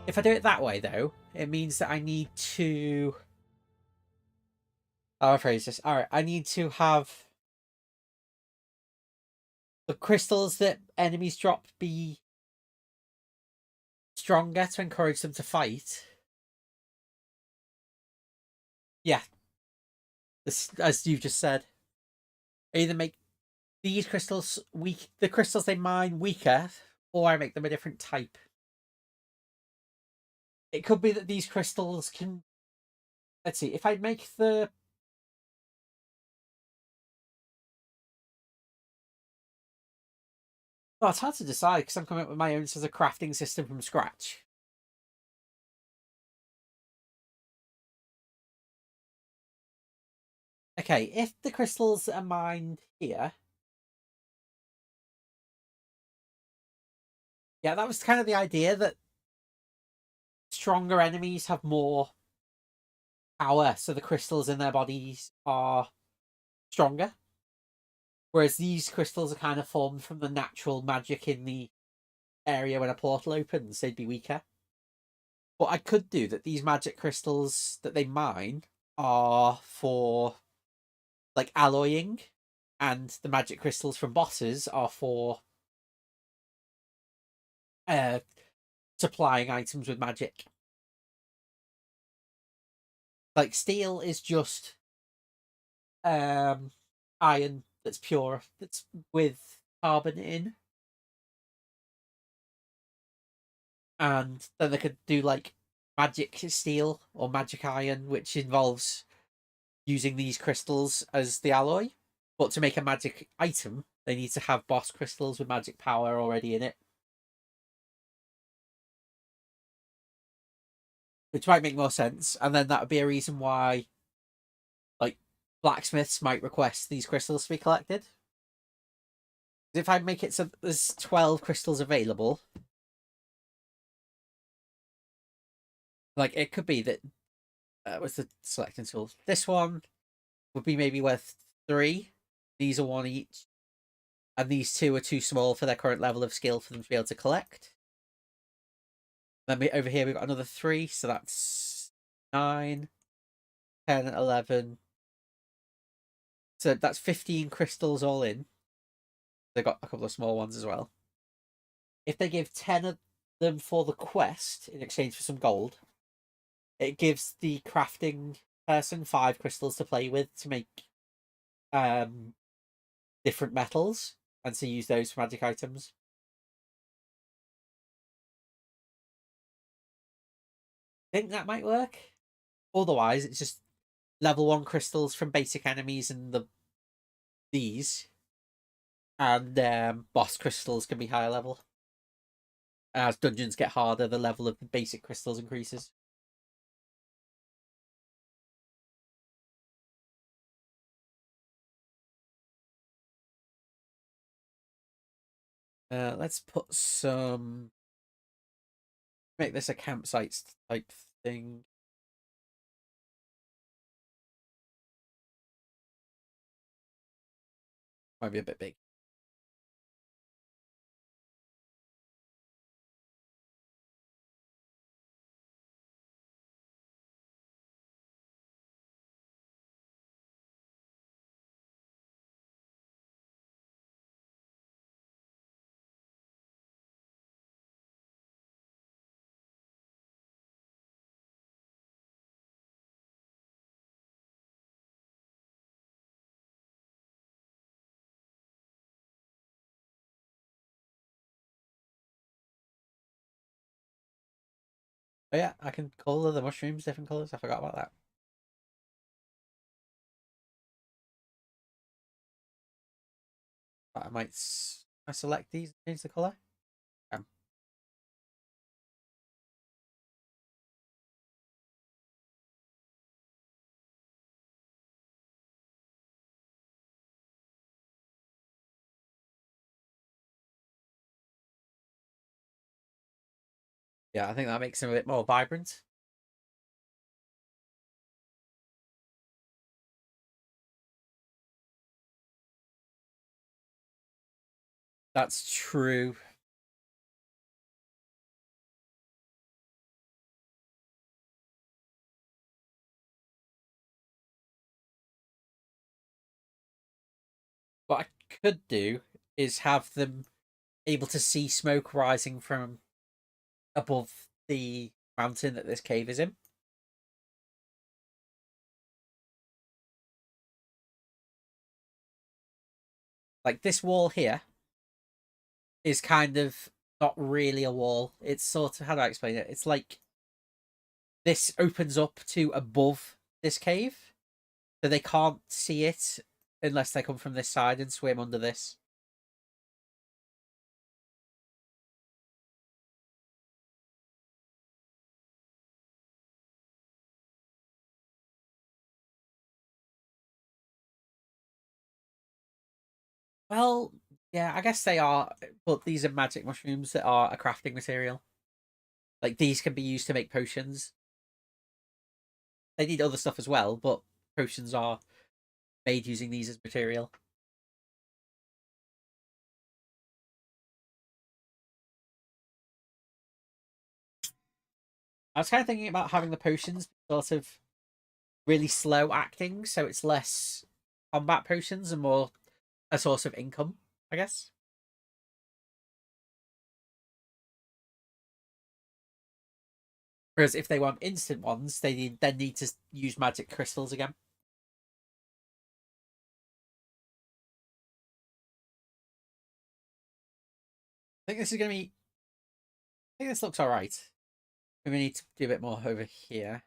A: If I do it that way, though, it means that I need to... I'll rephrase this. Alright, I need to have the crystals that enemies drop be stronger to encourage them to fight. Yeah. This, as you've just said. Either make these crystals weak, the crystals they mine weaker, or I make them a different type. It could be that these crystals can... Let's see, if I make the... Well, it's hard to decide because I'm coming up with my own sort of crafting system from scratch. Okay, if the crystals are mined here... Yeah, that was kind of the idea, that stronger enemies have more power, so the crystals in their bodies are stronger. Whereas these crystals are kind of formed from the natural magic in the area when a portal opens, they'd be weaker. But I could do that these magic crystals that they mine are for like alloying, and the magic crystals from bosses are for supplying items with magic. Like steel is just iron that's pure, that's with carbon in. And then they could do like magic steel or magic iron, which involves using these crystals as the alloy. But to make a magic item, they need to have boss crystals with magic power already in it. Which might make more sense. And then that would be a reason why, like, blacksmiths might request these crystals to be collected. If I make it so there's 12 crystals available, like, it could be that with the selecting tools, this one would be maybe worth 3. These are 1 each. And these 2 are too small for their current level of skill for them to be able to collect. Then over here we've got another 3, so that's 9, 10, 11. So that's 15 crystals all in. They've got a couple of small ones as well. If they give 10 of them for the quest in exchange for some gold, it gives the crafting person 5 crystals to play with to make different metals and to use those for magic items. I think that might work. Otherwise, it's just level 1 crystals from basic enemies and these, and boss crystals can be higher level. As dungeons get harder, the level of the basic crystals increases. Let's put some. Make this a campsite type thing. Might be a bit big. Oh yeah, I can colour the mushrooms different colours. I forgot about that. But I select these and change the colour. Yeah, I think that makes them a bit more vibrant. That's true. What I could do is have them able to see smoke rising from above the mountain that this cave is in. Like this wall here is kind of not really a wall. It's sort of, how do I explain it? It's like this opens up to above this cave, so they can't see it unless they come from this side and swim under this. Well, yeah, I guess they are, but these are magic mushrooms that are a crafting material. Like these can be used to make potions. They need other stuff as well, but potions are made using these as material. I was kind of thinking about having the potions sort of really slow acting, so it's less combat potions and more a source of income, I guess. Whereas if they want instant ones, they then need to use magic crystals again. I think this is going to be. I think this looks all right. We need to do a bit more over here.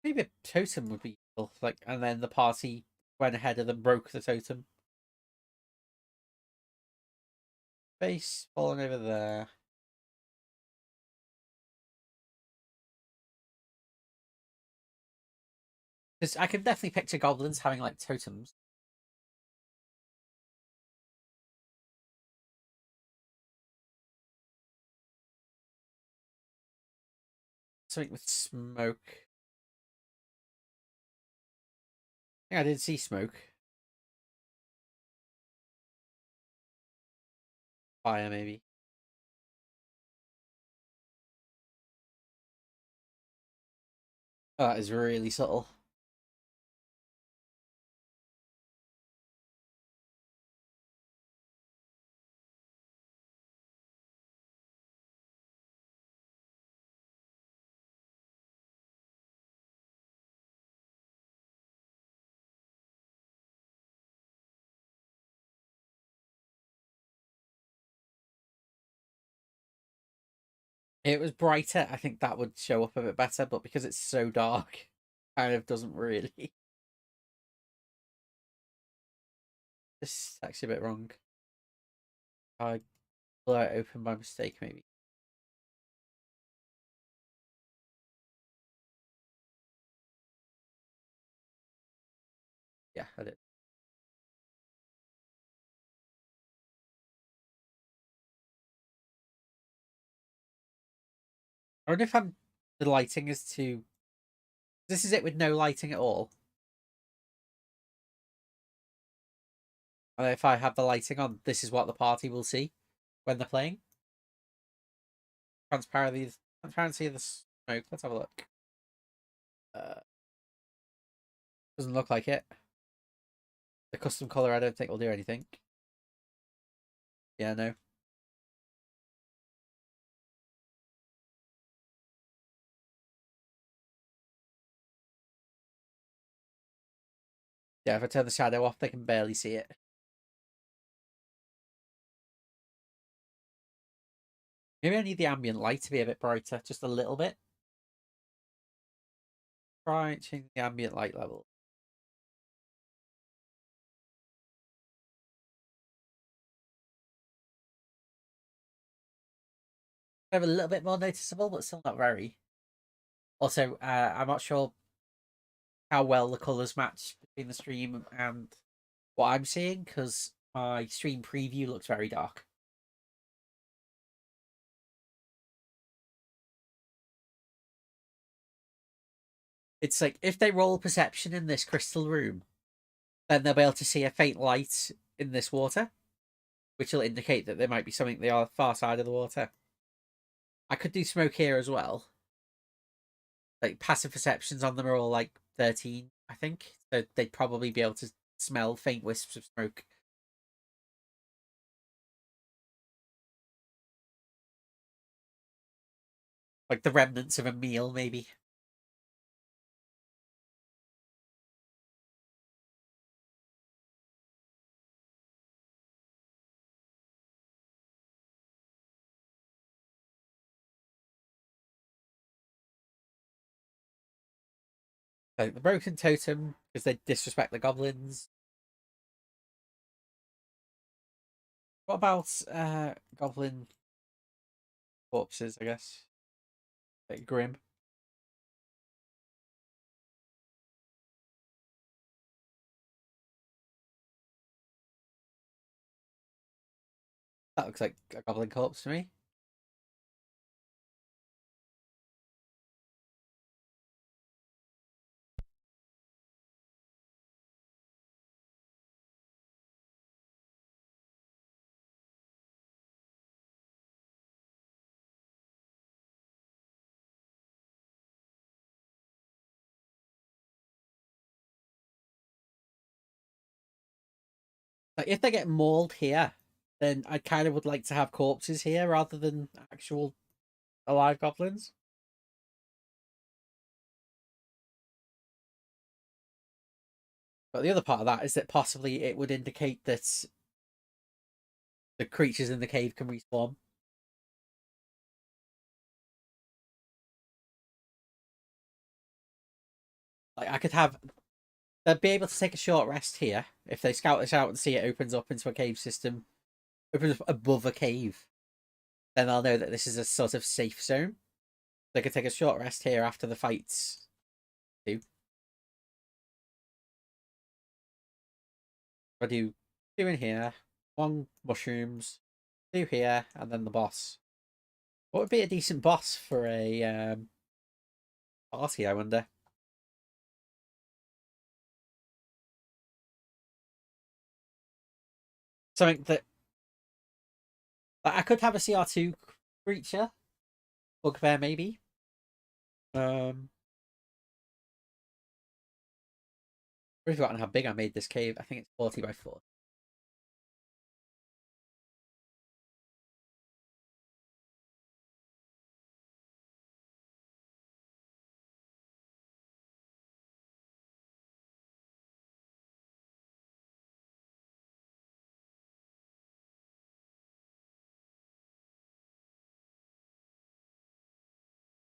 A: Maybe a totem would be useful. Like, and then the party went ahead of them, broke the totem. Base falling over there. Because I can definitely picture goblins having like totems. Something with smoke. I think I did see smoke. Fire, maybe. Oh, that is really subtle. If it was brighter, I think that would show up a bit better, but because it's so dark, kind of doesn't really. This is actually a bit wrong. I blew it open by mistake, maybe. Yeah, I did. I wonder if the lighting is too. This is it with no lighting at all. And if I have the lighting on, this is what the party will see when they're playing. Transparency of the smoke. Let's have a look. Uh, doesn't look like it. The custom color, I don't think will do anything. Yeah, no. Yeah, if I turn the shadow off, they can barely see it. Maybe I need the ambient light to be a bit brighter, just a little bit. Try change the ambient light level. Have a little bit more noticeable, but still not very. Also, I'm not sure how well the colours match between the stream and what I'm seeing because my stream preview looks very dark. It's like if they roll perception in this crystal room, then they'll be able to see a faint light in this water, which will indicate that there might be something the other far side of the water. I could do smoke here as well. Like passive perceptions on them are all like 13, I think. So they'd probably be able to smell faint wisps of smoke. Like the remnants of a meal, maybe. Like the broken totem, because they disrespect the goblins. What about goblin corpses, I guess? Like grim. That looks like a goblin corpse to me. Like if they get mauled here, then I kind of would like to have corpses here rather than actual alive goblins. But the other part of that is that possibly it would indicate that the creatures in the cave can respawn. Like I could have they'd be able to take a short rest here if they scout this out and see it opens up into a cave system, opens up above a cave. Then they'll know that this is a sort of safe zone. They could take a short rest here after the fights too. I do two in here, one mushrooms, two here, and then the boss. What would be a decent boss for a party? I wonder. Something that Like, I could have a CR2 creature. Bugbear, maybe. I've forgotten how big I made this cave. I think it's 40 by 4.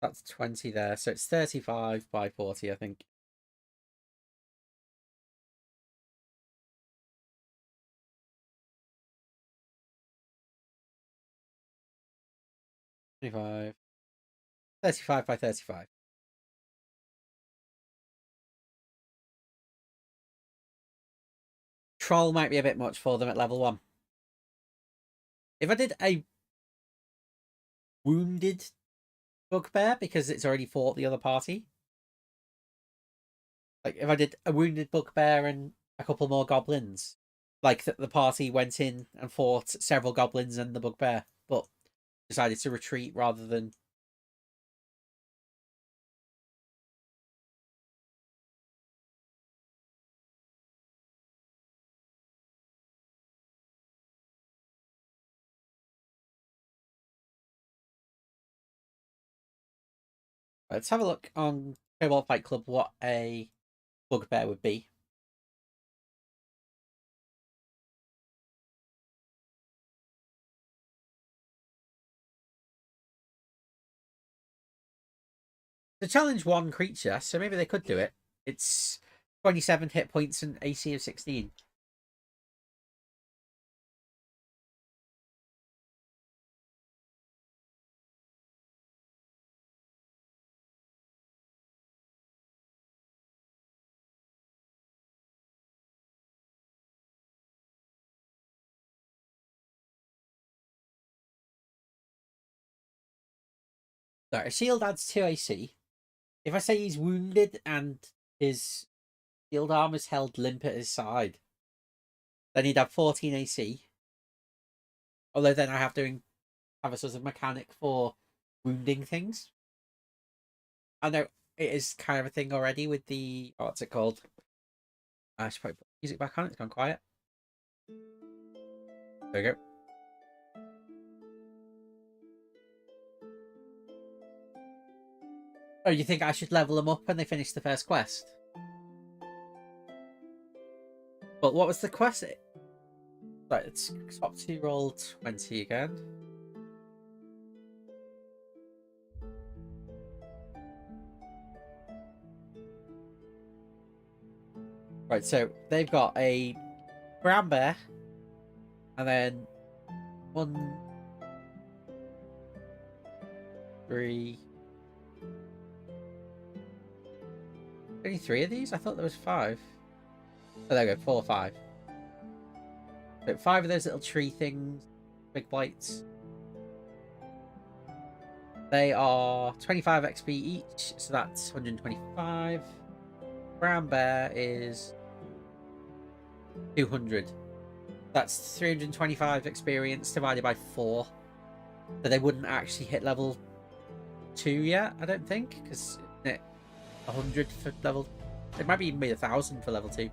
A: That's 20 there. So it's 35 by 40, I think. Twenty-five. 35 by 35. Troll might be a bit much for them at level 1. If I did a wounded bugbear, because it's already fought the other party. Like, if I did a wounded bugbear and a couple more goblins, like the party went in and fought several goblins and the bugbear, but decided to retreat rather than... Let's have a look on Cobalt Fight Club what a bugbear would be. To challenge one creature, so maybe they could do it. It's 27 hit points and AC of 16. So a shield adds 2 AC. If I say he's wounded and his shield arm is held limp at his side, then he'd have 14 AC. Although then I have to have a sort of mechanic for wounding things. I know it is kind of a thing already with the... what's it called? I should probably put music back on. It's gone quiet. There we go. Oh, you think I should level them up when they finish the first quest? But what was the quest? Right, it's swap to roll 20 again. Right, so they've got a brown bear, and then 1, 3. Only 3 of these? I thought there was 5. Oh, there we go, 4 or 5. But 5 of those little tree things, big blights. They are 25 XP each, so that's 125. Brown bear is 200. That's 325 experience divided by 4. So they wouldn't actually hit level 2 yet, I don't think, because 100 for level... It might be even be 1,000 for level 2.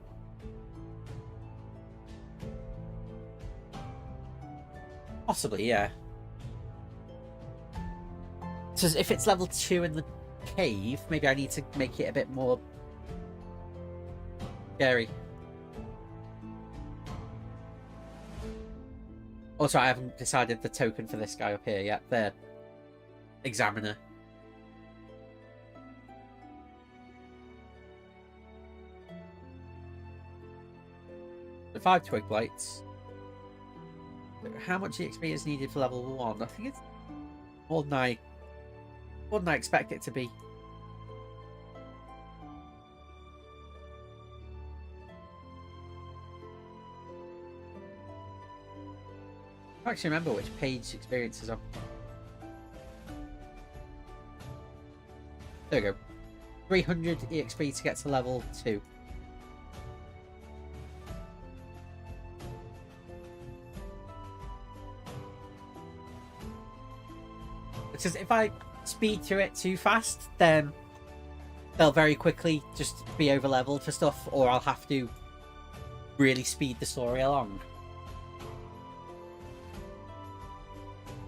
A: Possibly, yeah. So if it's level 2 in the cave, maybe I need to make it a bit more scary. Also, I haven't decided the token for this guy up here yet. The Examiner. The 5 Twig Blights. How much XP is needed for level 1? I think it's more than I expect it to be. I can't actually remember which page experience is on. There we go. 300 EXP to get to level 2. Because if I speed through it too fast, then they'll very quickly just be over leveled for stuff, or I'll have to really speed the story along.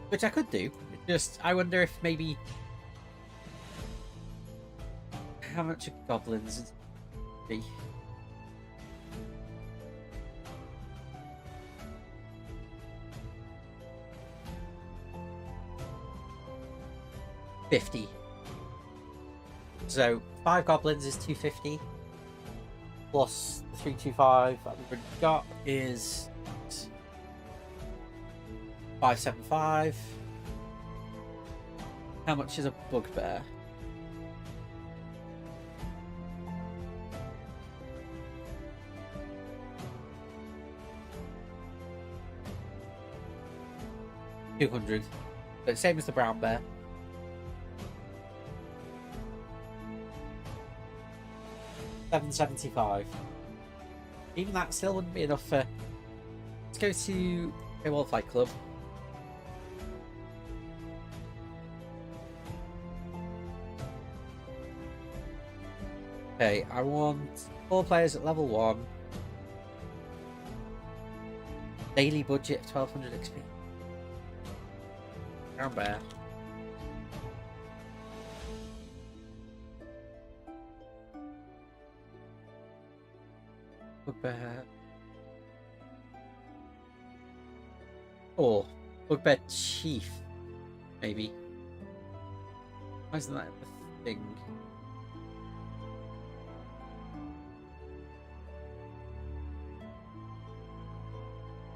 A: Which I could do. Just, I wonder if maybe... How much are goblins? Be? $50. So 5 goblins is 250. Plus the 325 that we've got is 575. How much is a bugbear? $200. So same as the brown bear. $775. Even that still wouldn't be enough for... Let's go to a Wolflight Club. Okay, I want 4 players at level 1. Daily budget of 1200 XP. Brown bear. Bugbear. Or Bugbear Chief, maybe. Why isn't that the thing?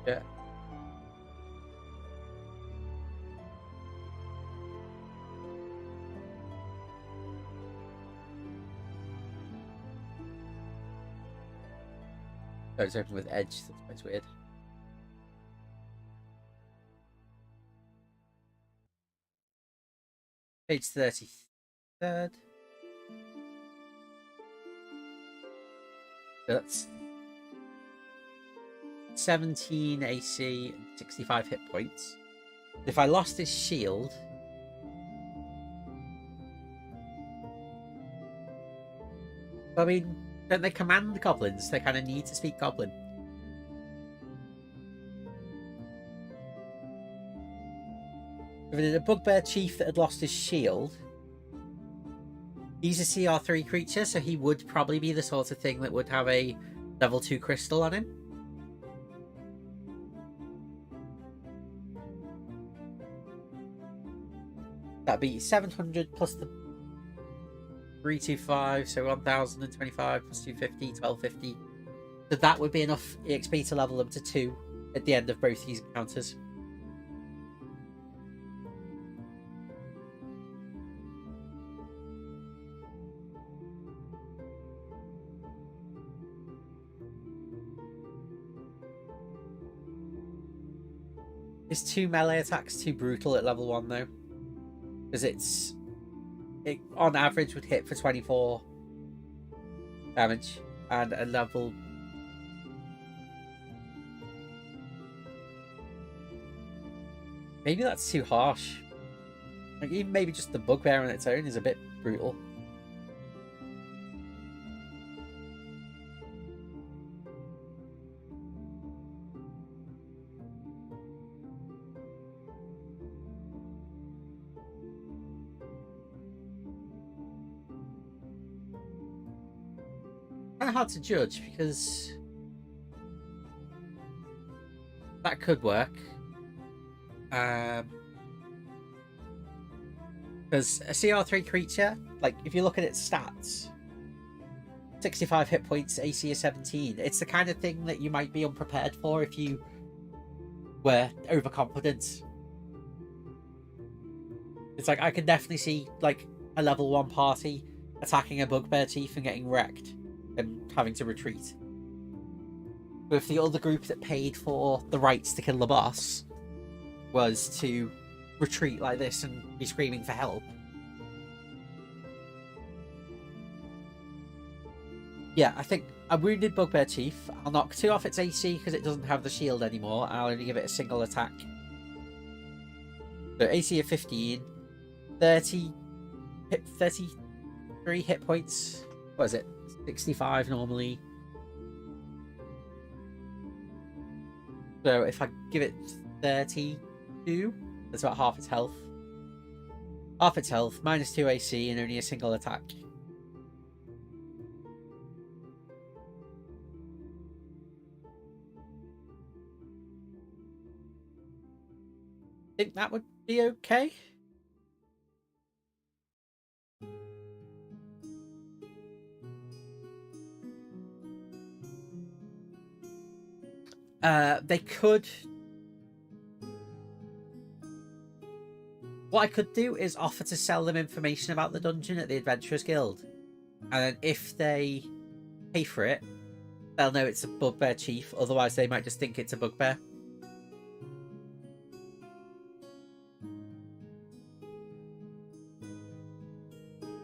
A: Yeah. Oh, it's open with edge. That's quite weird. Page 33rd. That's 17 AC and 65 hit points. If I lost his shield, I mean, don't they command the goblins? They kind of need to speak goblin. If it is a bugbear chief that had lost his shield, he's a CR3 creature, so he would probably be the sort of thing that would have a level 2 crystal on him. That'd be 700 plus the 325, so 1025 plus 250, 1250. So that would be enough EXP to level them to 2 at the end of both these encounters. Is 2 melee attacks too brutal at level 1 though? Because it on average would hit for 24 damage, and a level... Maybe that's too harsh. Like, even maybe just the bugbear on its own is a bit brutal. Kind of hard to judge because that could work. Because a CR3 creature, like if you look at its stats, 65 hit points, AC is 17. It's the kind of thing that you might be unprepared for if you were overconfident. It's like I can definitely see like a level 1 party attacking a bugbear chief and getting wrecked and having to retreat. But if the other group that paid for the rights to kill the boss was to retreat like this and be screaming for help, yeah, I think a wounded bugbear chief, I'll knock 2 off its AC because it doesn't have the shield anymore. I'll only give it a single attack. So AC of 15, 30 33 hit points. What is it? 65 normally. So if I give it 32, that's about half its health. Half its health, minus 2 AC, and only a single attack. Think that would be okay. They could. What I could do is offer to sell them information about the dungeon at the Adventurers Guild, and then if they pay for it, they'll know it's a bugbear chief. Otherwise, they might just think it's a bugbear.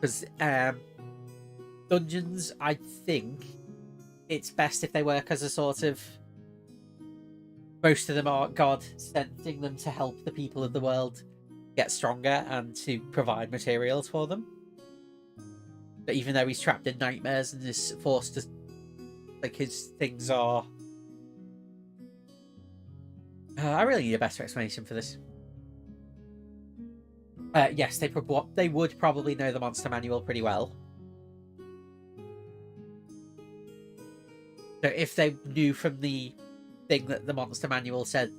A: Because dungeons, I think it's best if they work as a sort of. Most of them are God sending them to help the people of the world get stronger and to provide materials for them. But even though he's trapped in nightmares and is forced to, like, his things are. I really need a better explanation for this. Yes, they would probably know the monster manual pretty well. So if they knew from the thing that the monster manual said,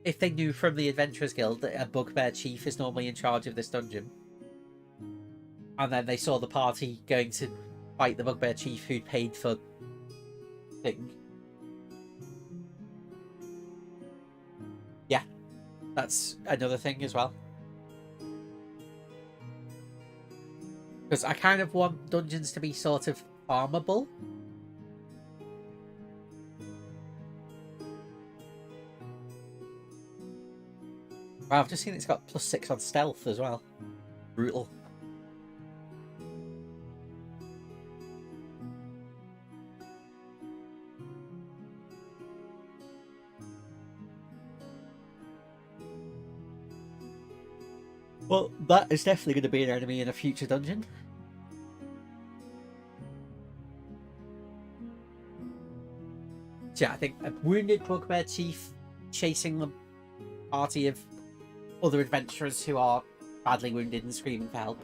A: if they knew from the Adventurers Guild that a bugbear chief is normally in charge of this dungeon, and then they saw the party going to fight the bugbear chief who'd paid for thing. Yeah, that's another thing as well. Because I kind of want dungeons to be sort of farmable. Wow, I've just seen it's got +6 on stealth as well. Brutal. Well, that is definitely going to be an enemy in a future dungeon. So yeah, I think a wounded bugbear chief chasing the party of other adventurers who are badly wounded and screaming for help.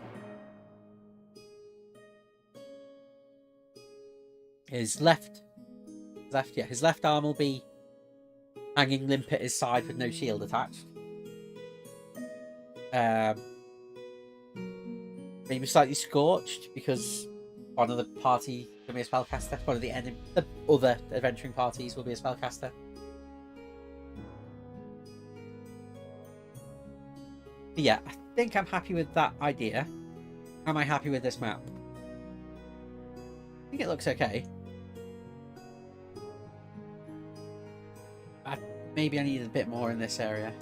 A: His left arm will be hanging limp at his side with no shield attached. Maybe slightly scorched because one of the party will be a spellcaster. One of the other adventuring parties will be a spellcaster. But yeah, I think I'm happy with that idea. Am I happy with this map? I think it looks okay. Maybe I need a bit more in this area.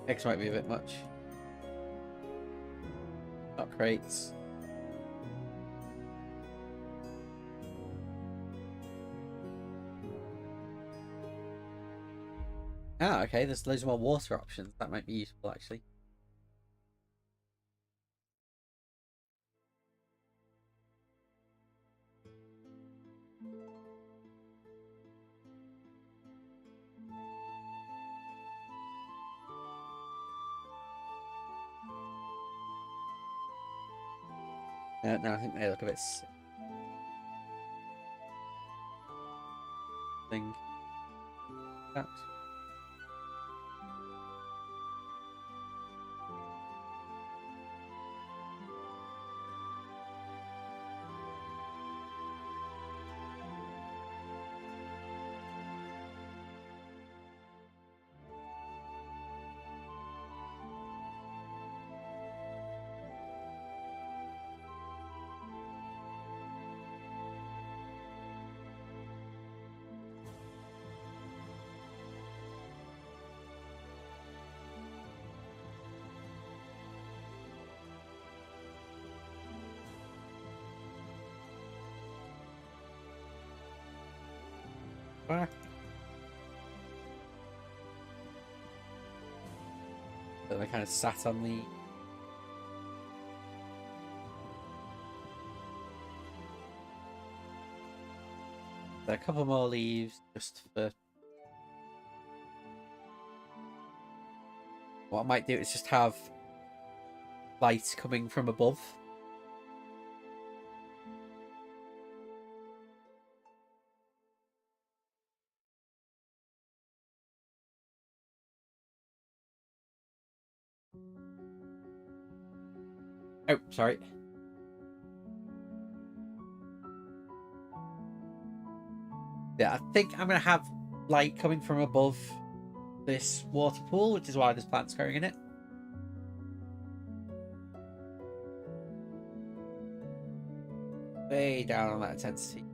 A: X might be a bit much. Not crates. Ah, okay, there's loads more water options. That might be useful, actually. No, I think they look a bit thing. That. back. So they kind of sat on the... There are a couple more leaves just for... What I might do is just have light coming from above. Oh, sorry. Yeah, I think I'm going to have light coming from above this water pool, which is why there's plants growing in it. Way down on that intensity.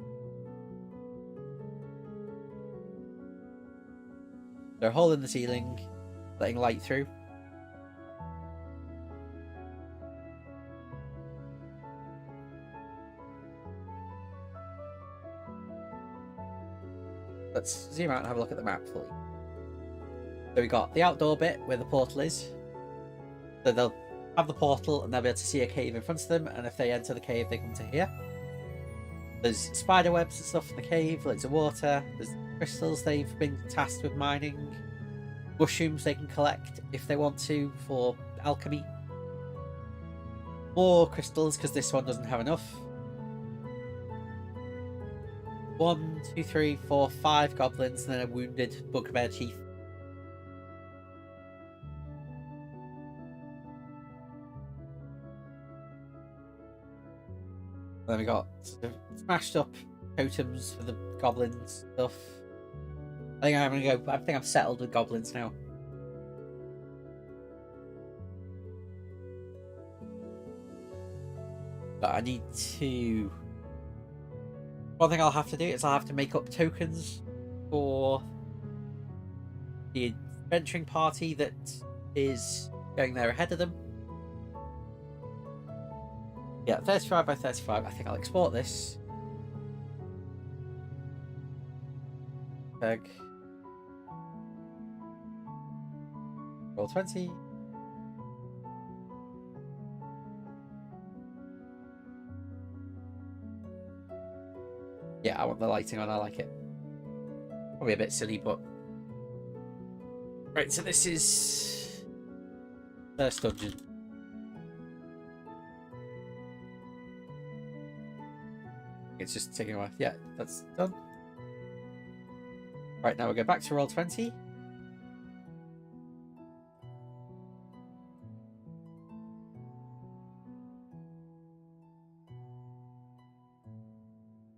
A: So a hole in the ceiling, letting light through. Let's zoom out and have a look at the map fully. So we got the outdoor bit where the portal is. So they'll have the portal and they'll be able to see a cave in front of them, and if they enter the cave, they come to here. There's spider webs and stuff in the cave, loads of water. There's crystals they've been tasked with mining. Mushrooms they can collect if they want to for alchemy. More crystals because this one doesn't have enough. 1, 2, 3, 4, 5 goblins and then a wounded bugbear chief. And then we got smashed up totems for the goblins stuff. I think I'm gonna go. I think I'm settled with goblins now. But I need to... One thing I'll have to do is I'll have to make up tokens for the adventuring party that is going there ahead of them. Yeah, 35 by 35. I think I'll export this. Peg. Roll 20. Yeah, I want the lighting on. I like it. Probably a bit silly, but... Right, so this is... First dungeon. It's just taking a while. Yeah, that's done. Right, now we'll go back to roll 20.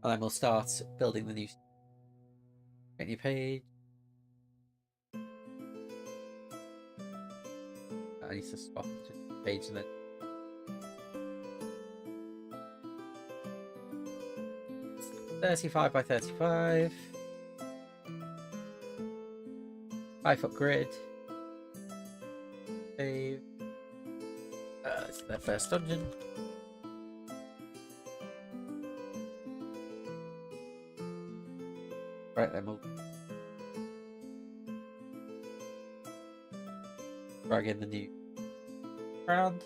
A: And then we'll start building the new page. I need to swap to page and then 35 by 35. 5-foot grid. Save. It's their first dungeon. Right, then we'll drag in the new ground.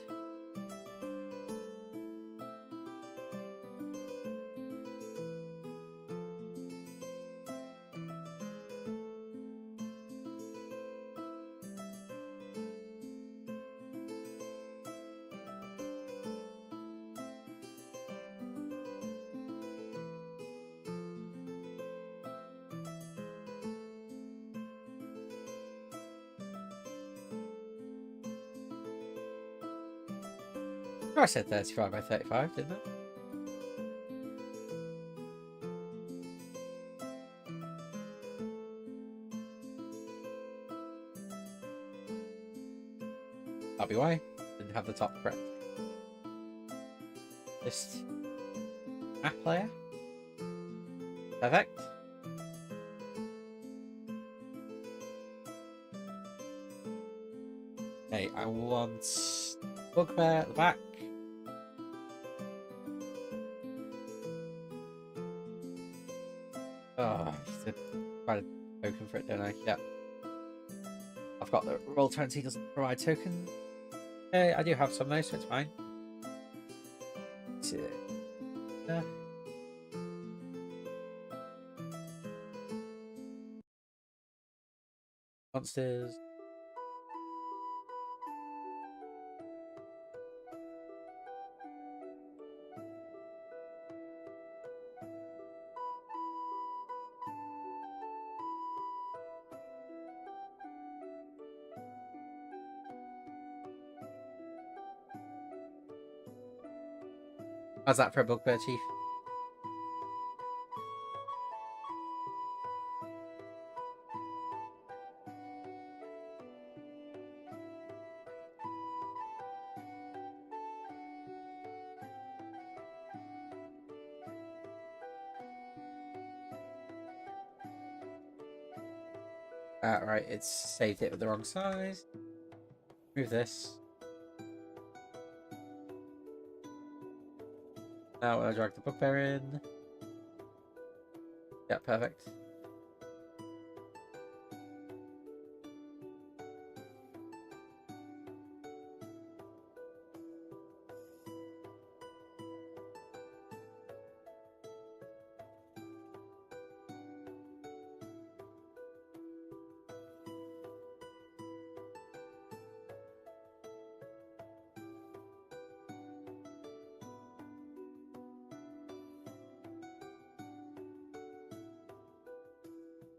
A: I said 35 by 35, didn't I? That'll be why. Didn't have the top correct. Just map layer. Perfect. Okay, I want bugbear at the back. Oh, provide a token for it, don't I? Yeah. I've got the Roll20 doesn't provide tokens. Okay, I do have some though, so it's fine. Monsters. How's that for a bugbear, Chief? Right, it's saved it with the wrong size. Move this. Now I'll drag the bugbear in. Yeah, perfect.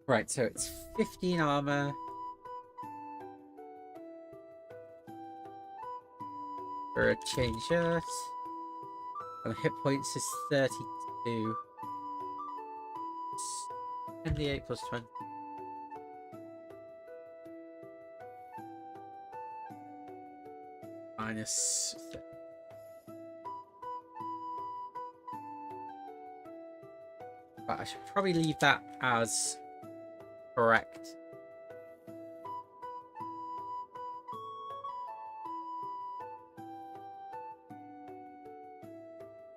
A: Right, so it's 15 armor. For a chain shirt. And hit points is 32. 28 plus 20. Minus. But I should probably leave that as correct.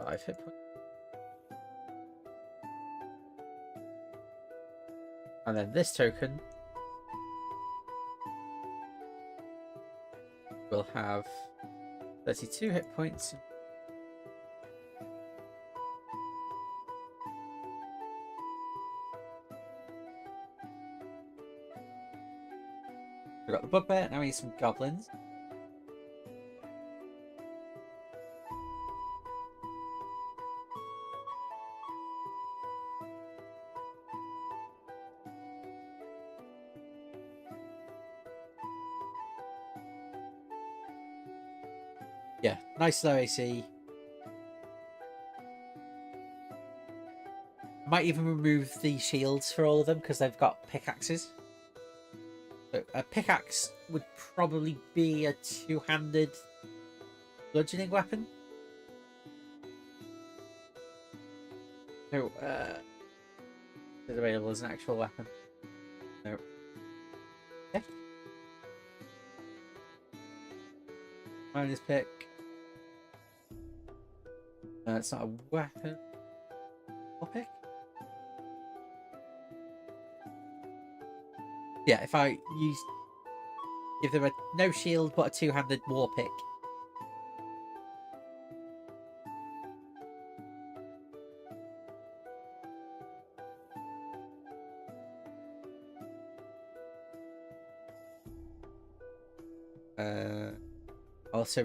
A: Five hit points. And then this token will have 32 hit points. We've got the bugbear, now we need some goblins. Yeah, nice low AC. Might even remove the shields for all of them because they've got pickaxes. So a pickaxe would probably be a two-handed bludgeoning weapon. No, is it available as an actual weapon? No. Okay. Minus pick. It's not a weapon. Or pick? Yeah, if I use... Give them a no shield but a two-handed war pick. Also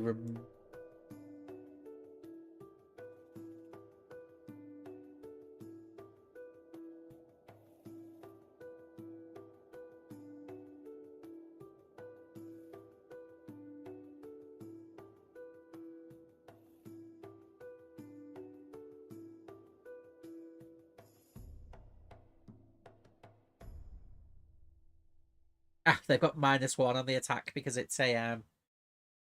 A: they've got -1 on the attack because it's a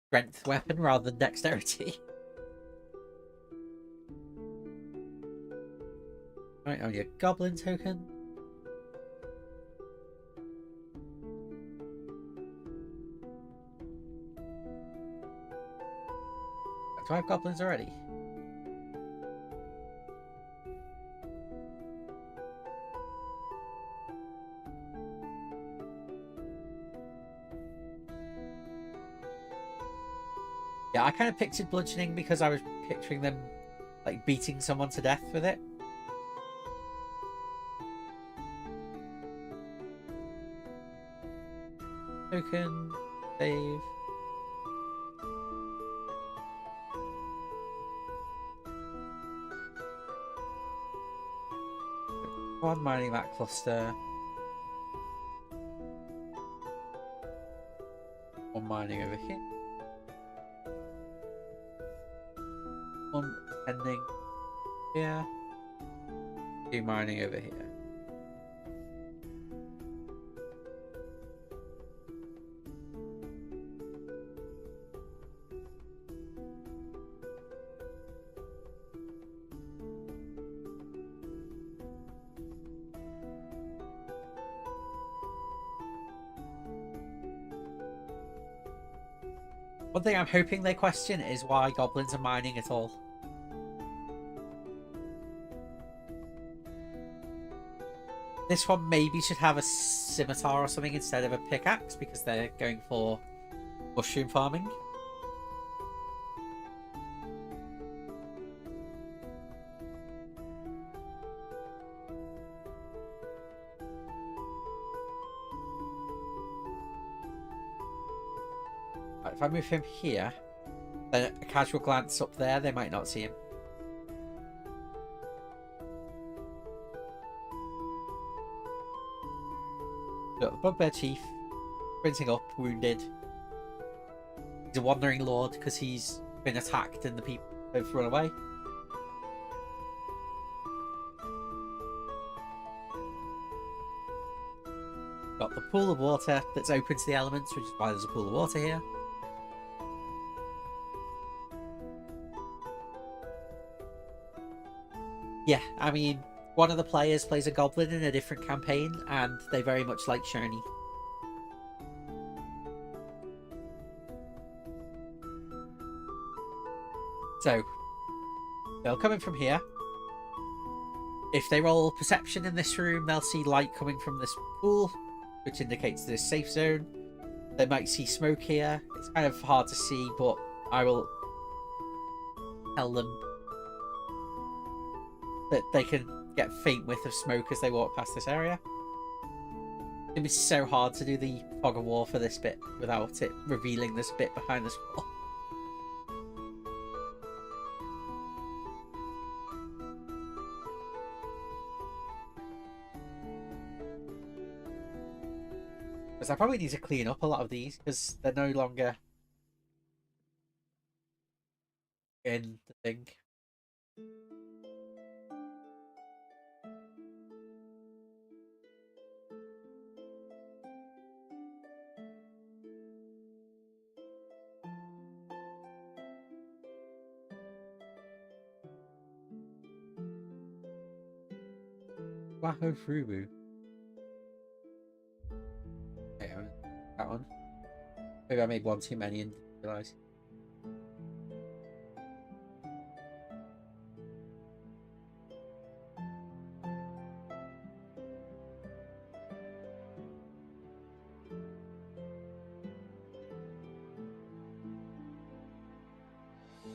A: strength weapon rather than dexterity. Right, on your goblin token. Do I have goblins already? Yeah, I kind of pictured bludgeoning because I was picturing them like beating someone to death with it. Token, save. One mining that cluster. One mining over here. One pending here. Two mining over here. One thing I'm hoping they question is why goblins are mining at all. This one maybe should have a scimitar or something instead of a pickaxe because they're going for mushroom farming. Right, if I move him here, then a casual glance up there, they might not see him. Got the Bugbear Chief sprinting up, wounded. He's a wandering lord because he's been attacked and the people have run away. Got the pool of water that's open to the elements, which is why there's a pool of water here. Yeah, I mean, one of the players plays a goblin in a different campaign, and they very much like Shoni. So, they'll come in from here. If they roll perception in this room, they'll see light coming from this pool, which indicates this safe zone. They might see smoke here. It's kind of hard to see, but I will tell them that they can get a faint whiff of smoke as they walk past this area. It'd be so hard to do the fog of war for this bit without it revealing this bit behind this wall. Because I probably need to clean up a lot of these because they're no longer in the thing. Wahoo Frubu. Okay, that one. Maybe I made one too many and didn't realise.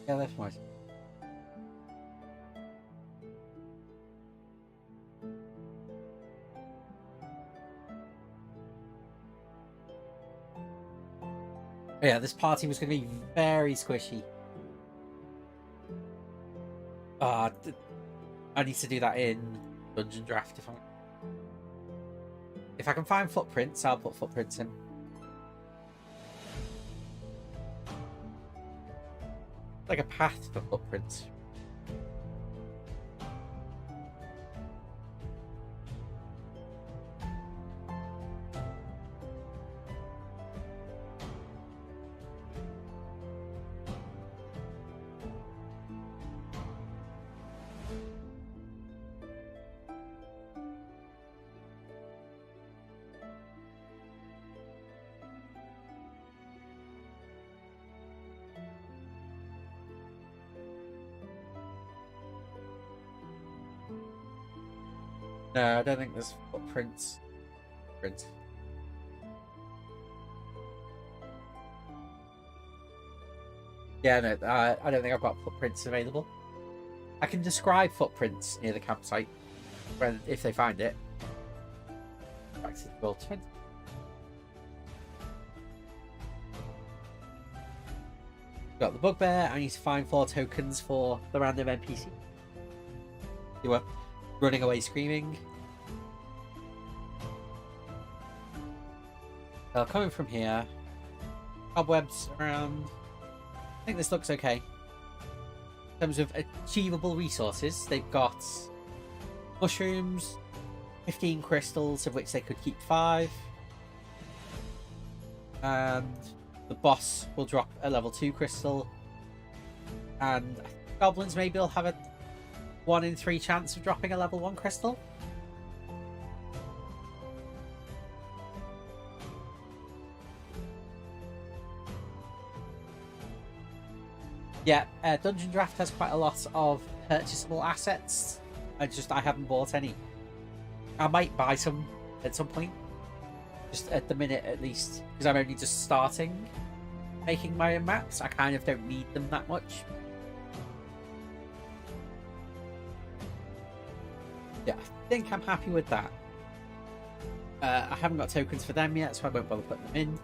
A: Yeah, that's fine. Yeah, this party was going to be very squishy. I need to do that in Dungeon Draft if I can find footprints, I'll put footprints in. Like a path for footprints. No, I don't think there's footprints. Footprints. Yeah, no, I don't think I've got footprints available. I can describe footprints near the campsite when if they find it. Back to the goal 20. Got the bugbear. I need to find 4 tokens for the random NPC. You were running away screaming. Coming from here. Cobwebs around. I think this looks okay. In terms of achievable resources, they've got mushrooms, 15 crystals, of which they could keep 5. And the boss will drop a level 2 crystal. And I think goblins maybe will have a 1 in 3 chance of dropping a level 1 crystal. Yeah, Dungeon Draft has quite a lot of purchasable assets. I haven't bought any. I might buy some at some point. Just at the minute, at least. Because I'm only just starting making my own maps. I kind of don't need them that much. Yeah, I think I'm happy with that. I haven't got tokens for them yet, so I won't bother putting them in.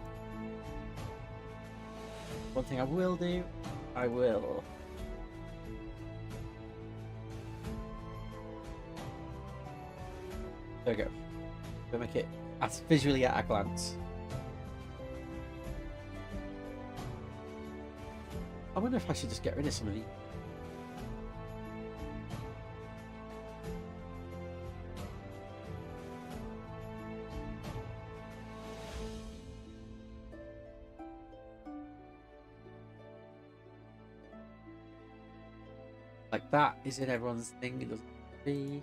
A: One thing I will do, I will... There we go. We'll make it visually at a glance. I wonder if I should just get rid of some of these. Like that is in everyone's thing. It doesn't be.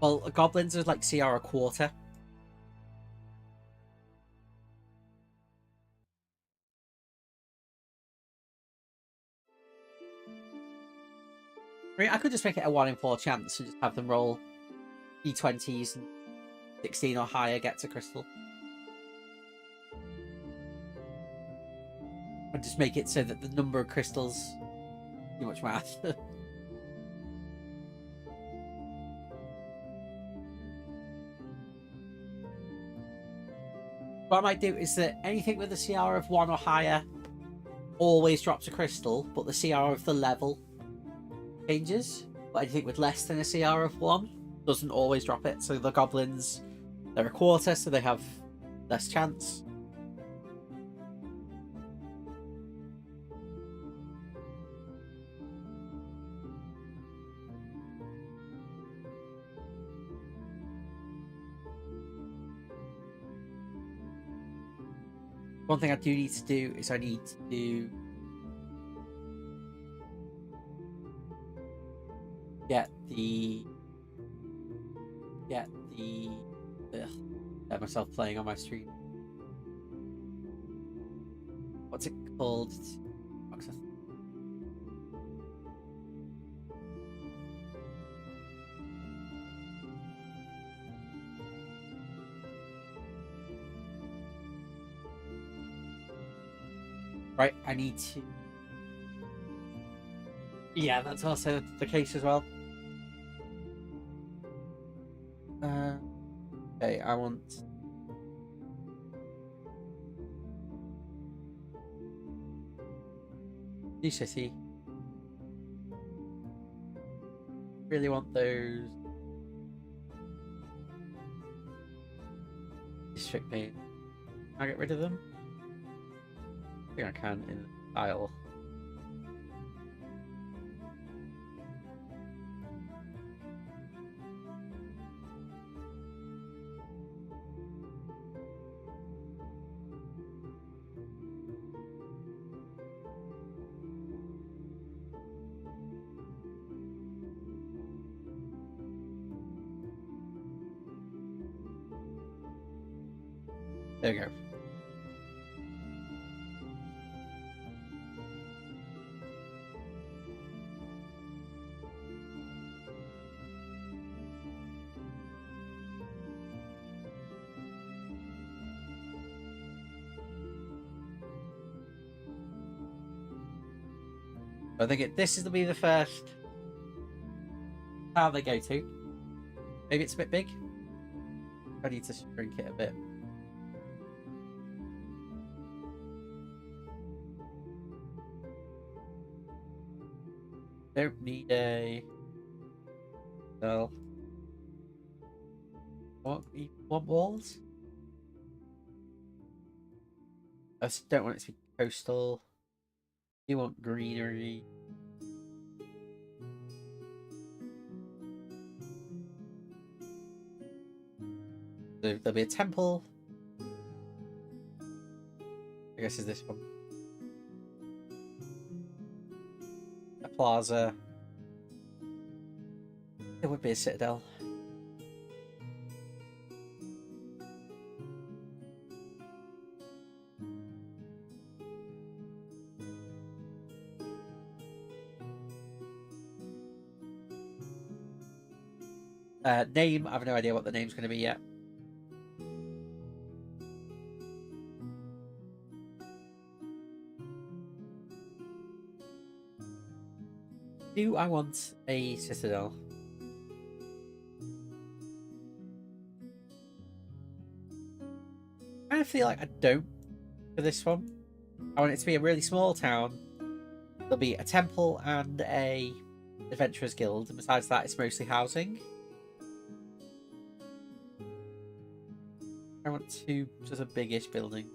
A: Well, goblins are like CR a quarter. I mean, I could just make it a 1 in 4 chance and just have them roll d20s and 16 or higher gets a crystal. And just make it so that the number of crystals... Too much math. What I might do is that anything with a CR of 1 or higher always drops a crystal, but the CR of the level changes. But anything with less than a CR of 1 doesn't always drop it. So the goblins, they're a quarter, so they have less chance. One thing I do need to do is I need to get the have myself playing on my stream. What's it called? Right, I need to... Yeah, that's also the case as well. Okay, I want... New city. Really want those... District name. Can I get rid of them? I think I can in the file. There we go. I think this is to be the first town they go to. Maybe it's a bit big. I need to shrink it a bit. Don't need a... Well... Want walls? I just don't want it to be coastal. You want greenery. There'll be a temple. I guess is this one. A plaza. It would be a citadel. Name, I have no idea what the name's going to be yet. Do I want a citadel? I feel like I don't for this one. I want it to be a really small town. There'll be a temple and a adventurers guild, and besides that it's mostly housing. I want just a biggish building.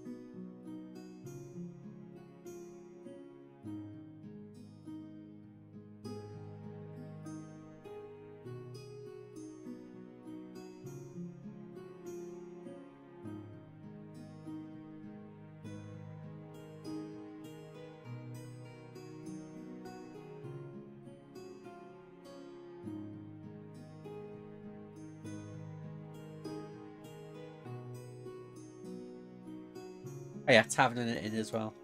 A: Oh yeah, tavern and an inn as well.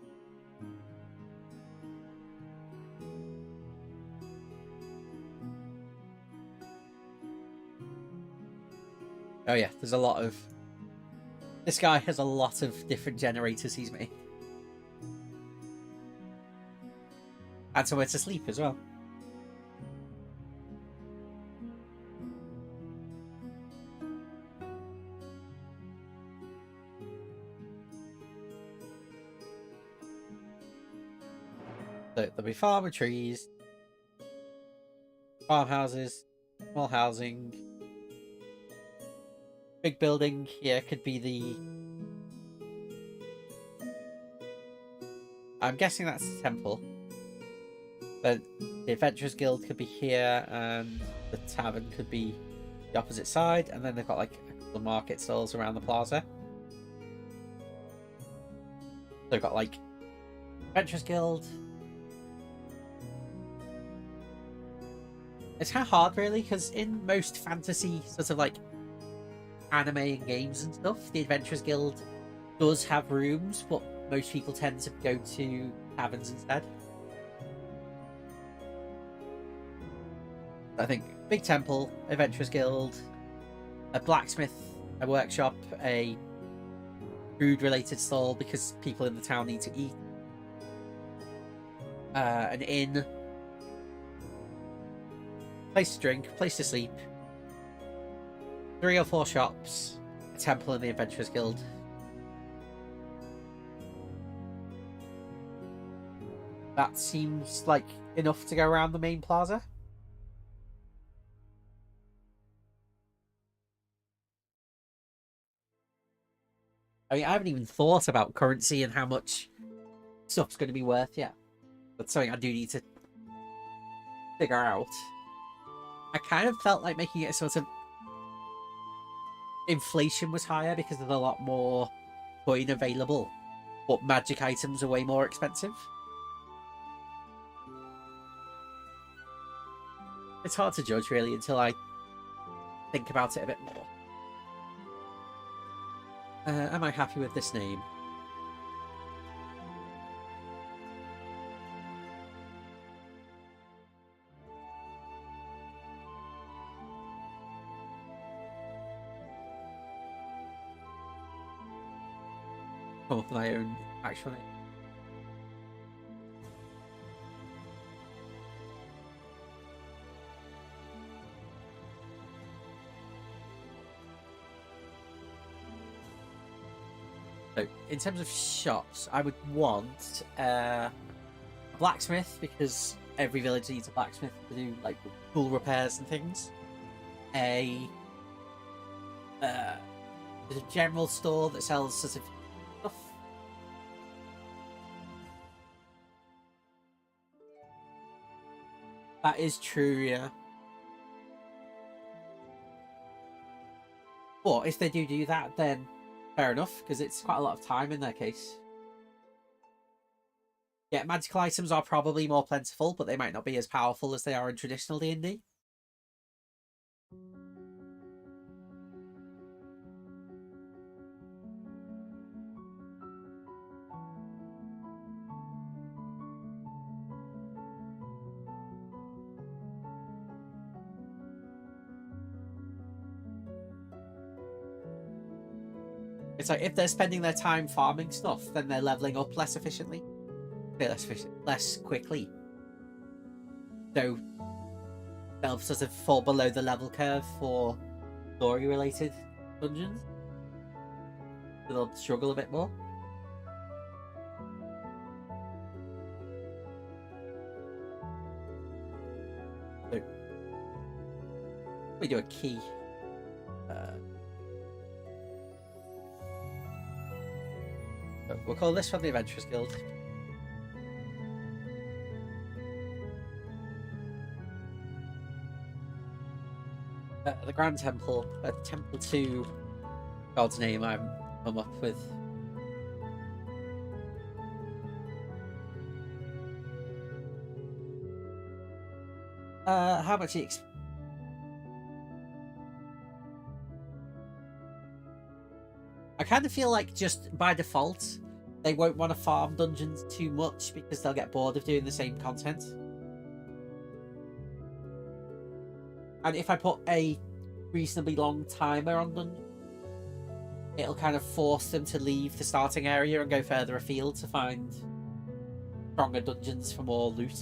A: Oh yeah, there's a lot of... This guy has a lot of different generators he's made. And somewhere to sleep as well. So there'll be farm and trees, farmhouses, small housing. Big building here could be the... I'm guessing that's the temple. But the Adventurers Guild could be here, and the tavern could be the opposite side, and then they've got like a couple of market stalls around the plaza. They've got like Adventurers Guild. It's kind of hard, really, because in most fantasy sort of like anime and games and stuff, the Adventurers Guild does have rooms, but most people tend to go to taverns instead. I think big temple, Adventurers Guild, a blacksmith, a workshop, a food-related stall because people in the town need to eat, an inn, place to drink, place to sleep, 3 or 4 shops, a temple, and the Adventurers Guild. That seems like enough to go around the main plaza. I mean, I haven't even thought about currency and how much stuff's going to be worth yet. That's something I do need to figure out. I kind of felt like making it a sort of... inflation was higher because there's a lot more coin available, but magic items are way more expensive. It's hard to judge, really, until I think about it a bit more. Am I happy with this name? Come up with my own actual name. So, in terms of shops, I would want a blacksmith, because every village needs a blacksmith to do like tool repairs and things. There's a general store that sells sort of stuff. That is true, yeah. But if they do that, then fair enough, because it's quite a lot of time in their case. Yeah, magical items are probably more plentiful, but they might not be as powerful as they are in traditional D&D. It's like if they're spending their time farming stuff, then they're leveling up less efficiently. Less quickly. So they'll sort of fall below the level curve for story-related dungeons. So they'll struggle a bit more. So we do a key. We'll call this one the Adventurers Guild. The Grand Temple, a temple to God's name I'm come up with. How much I kind of feel like just by default they won't want to farm dungeons too much because they'll get bored of doing the same content. And if I put a reasonably long timer on dungeons, it'll kind of force them to leave the starting area and go further afield to find stronger dungeons for more loot.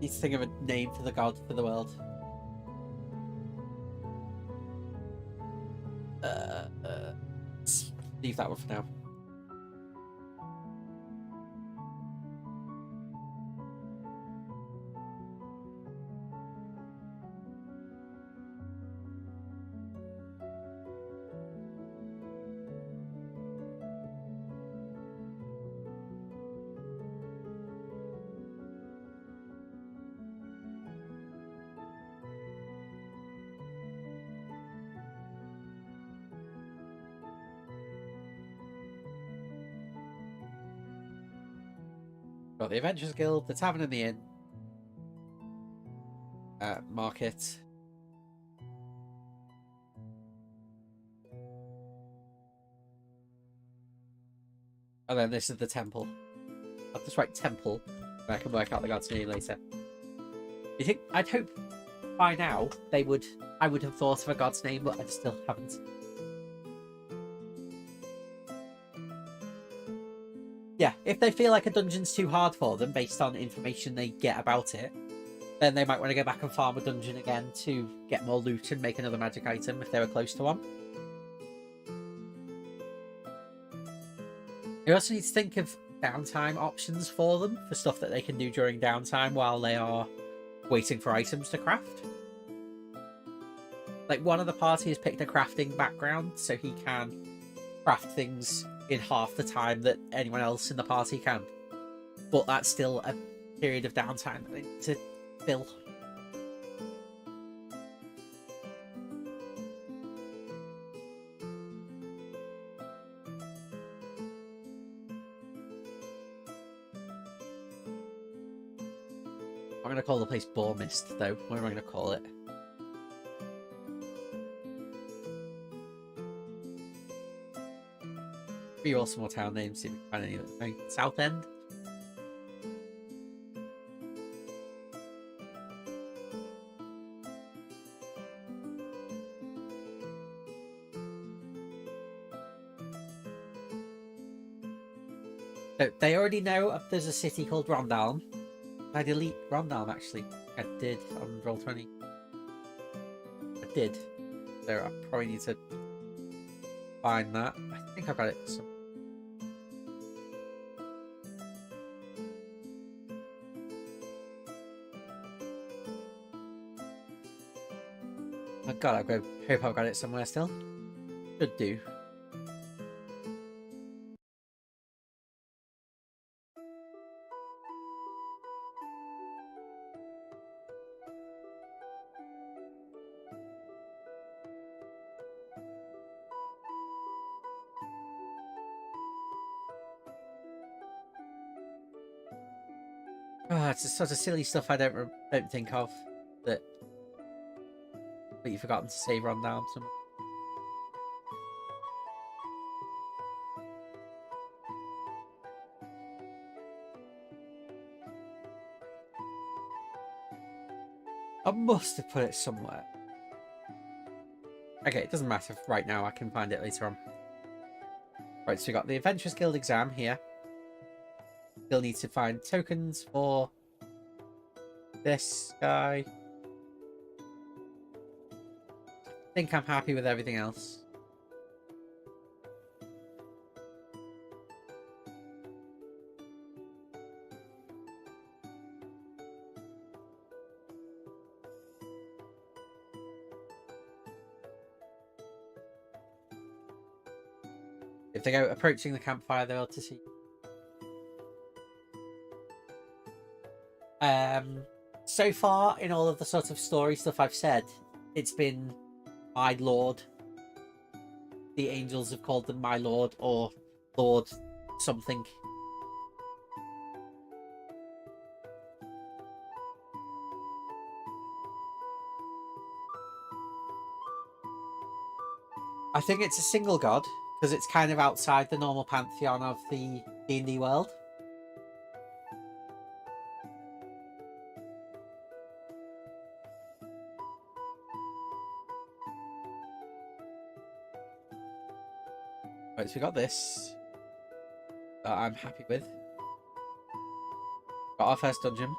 A: Need to think of a name for the god for the world. Leave that one for now. Got the Adventurers Guild, the Tavern and the Inn, Market. And then this is the temple. I'll just write temple, and I can work out the god's name later. You think? I'd hope by now I would have thought of a god's name, but I still haven't. Yeah, if they feel like a dungeon's too hard for them based on information they get about it, then they might want to go back and farm a dungeon again to get more loot and make another magic item if they were close to one. You also need to think of downtime options for them, for stuff that they can do during downtime while they are waiting for items to craft. Like, one of the party has picked a crafting background, so he can craft things in half the time that anyone else in the party can. But that's still a period of downtime that they need to fill. I'm going to call the place Boar Mist, though. What am I going to call it? reroll some more town names, see if we can find any of them. South End. So they already know there's a city called Rondalm. I delete Rondalm actually. I did on Roll20. I did. So I probably need to find that. I think I've got it. Oh god, I hope I've got it somewhere still. Should do. Oh, it's the sort of silly stuff I don't think of that you've forgotten to save Rondalm somewhere. I must have put it somewhere. Okay, it doesn't matter right now. I can find it later on. Right, so we got the Adventurers Guild exam here. Still need to find tokens for this guy. I think I'm happy with everything else. If they go approaching the campfire, they're able to see. So far, in all of the sort of story stuff I've said, it's been my lord. The angels have called them my lord or lord something. I think it's a single god because it's kind of outside the normal pantheon of the D&D world. Right, so we got this that I'm happy with. Got our first dungeon.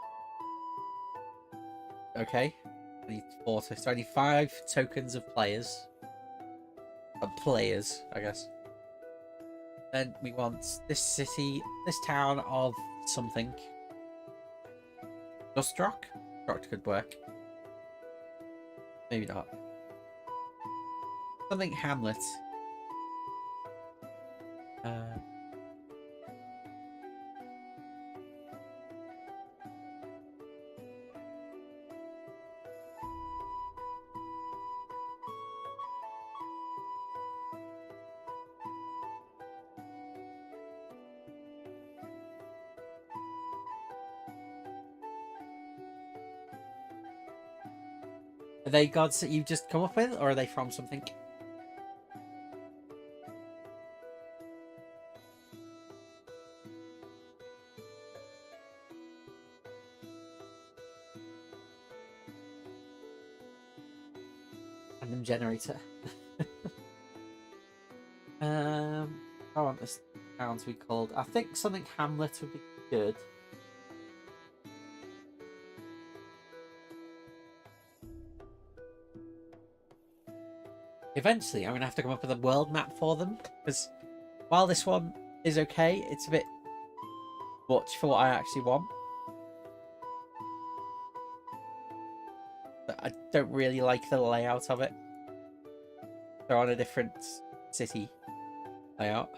A: Okay. I need 4, so I need 5 tokens of players. Players, I guess. Then we want this city, this town of something. Dustrock? Dustrock could work. Maybe not. Something hamlet. Are they gods that you've just come up with, or are they from something? Random generator. I want this town to be called. I think something hamlet would be good. Eventually, I'm going to have to come up with a world map for them, because while this one is okay, it's a bit much for what I actually want. But I don't really like the layout of it. They're on a different city layout.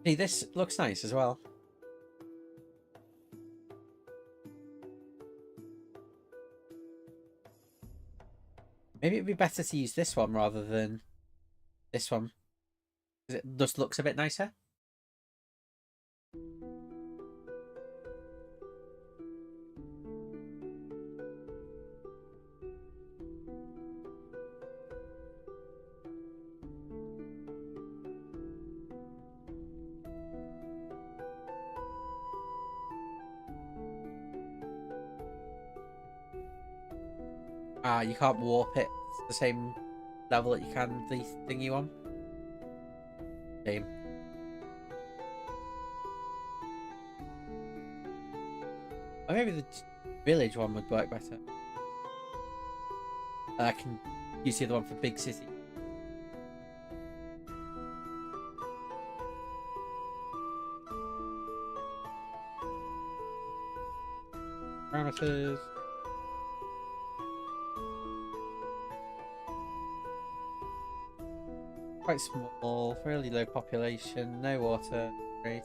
A: Hey, this looks nice as well. Maybe it'd be better to use this one rather than this one, because it just looks a bit nicer. Ah, you can't warp it to the same level that you can the thingy one. Shame. Or maybe the village one would work better. I can use the other one for big city. Parameters. Quite small, fairly low population, no water. Great.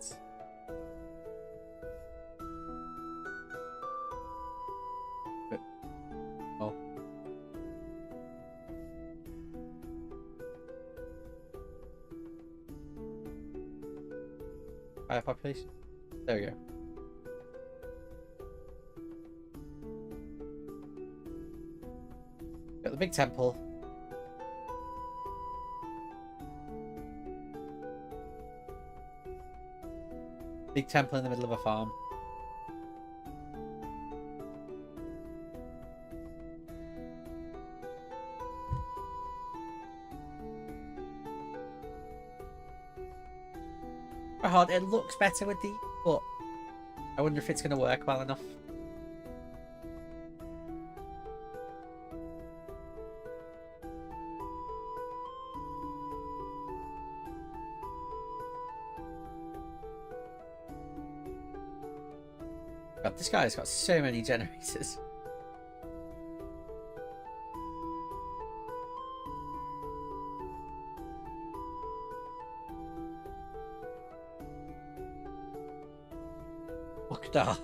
A: But, oh. Higher population. There we go. Got the big temple. Big temple in the middle of a farm. Quite hard. It looks better with the, but I wonder if it's going to work well enough. God, this guy's got so many generators. Okta.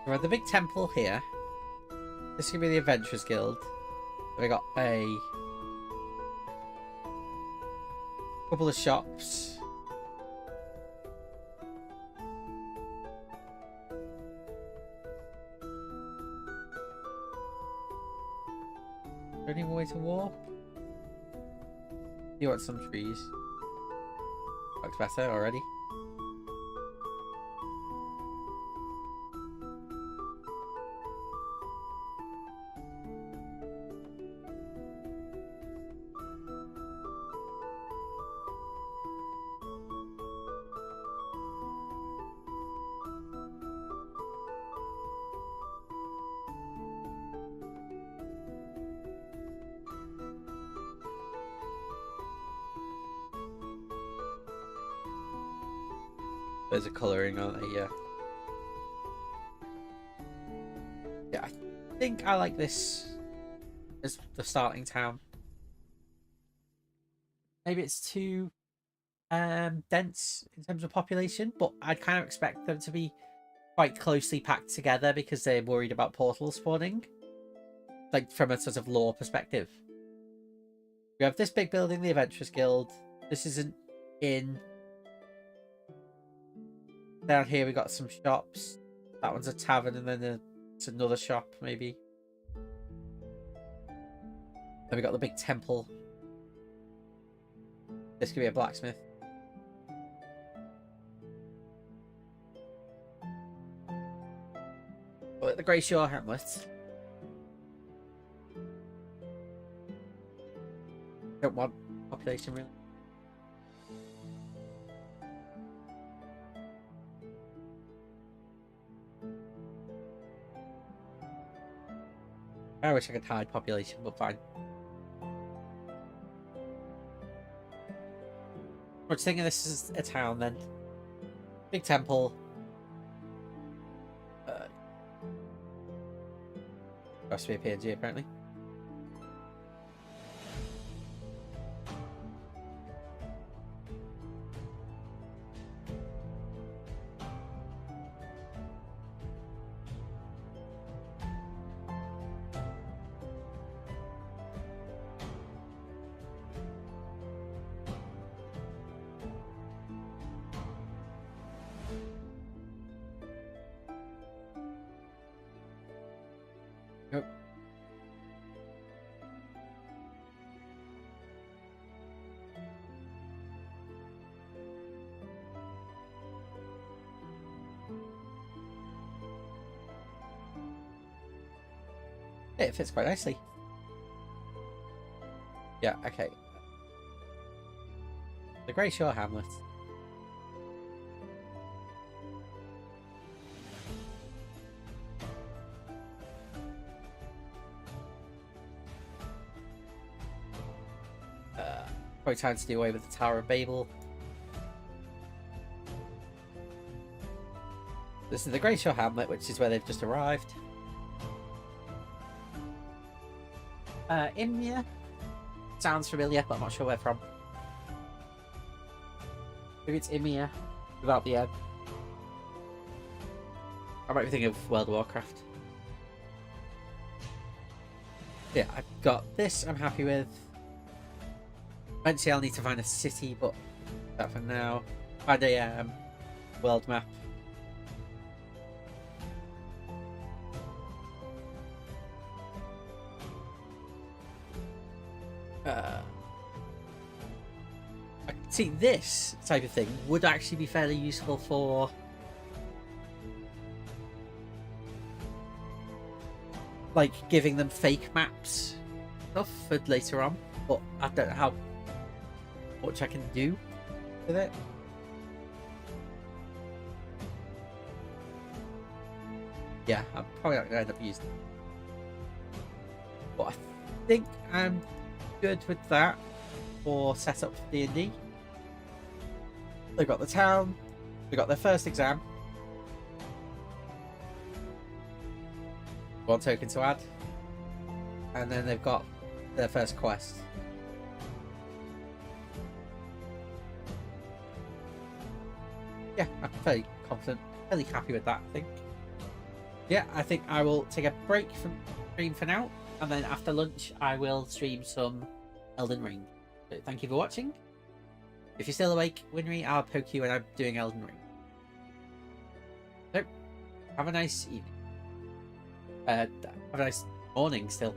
A: We're at the big temple here. This could be the Adventurers Guild. We got a couple of shops. Any way to warp? You want some trees? Looks better already. There's a colouring on it, yeah. Yeah, I think I like this as the starting town. Maybe it's too dense in terms of population, but I'd kind of expect them to be quite closely packed together because they're worried about portals spawning. Like from a sort of lore perspective. We have this big building, the Adventurers Guild. This isn't in. Down here we got some shops. That one's a tavern, and then it's another shop, maybe. Then we got the big temple. This could be a blacksmith. But the Grey Shore Hamlet. Don't want population really. I wish I could hide population, but fine. We're just thinking this is a town then. Big temple. Has to be a PNG apparently. Nope. It fits quite nicely. Yeah, okay. The Grey Shore Hamlet. Probably time to do away with the Tower of Babel. This is the Grey Shore Hamlet, which is where they've just arrived. Imia sounds familiar, but I'm not sure where from. Maybe it's Imia without the M. I might be thinking of World of Warcraft. Yeah, I've got this I'm happy with. Eventually I'll need to find a city, but that for now. Find a world map. I see this type of thing would actually be fairly useful for like giving them fake maps stuff for later on, but I don't know how much I can do with it. Yeah, I'm probably not going to end up using it. But I think I'm good with that for setup for D&D. They've got the town, they've got their first exam. 1 token to add. And then they've got their first quest. Yeah, I'm fairly confident, fairly happy with that, I think. Yeah, I think I will take a break from stream for now, and then after lunch I will stream some Elden Ring. So thank you for watching. If you're still awake, Winry, I'll poke you when I'm doing Elden Ring. So, have a nice evening. Have a nice morning still.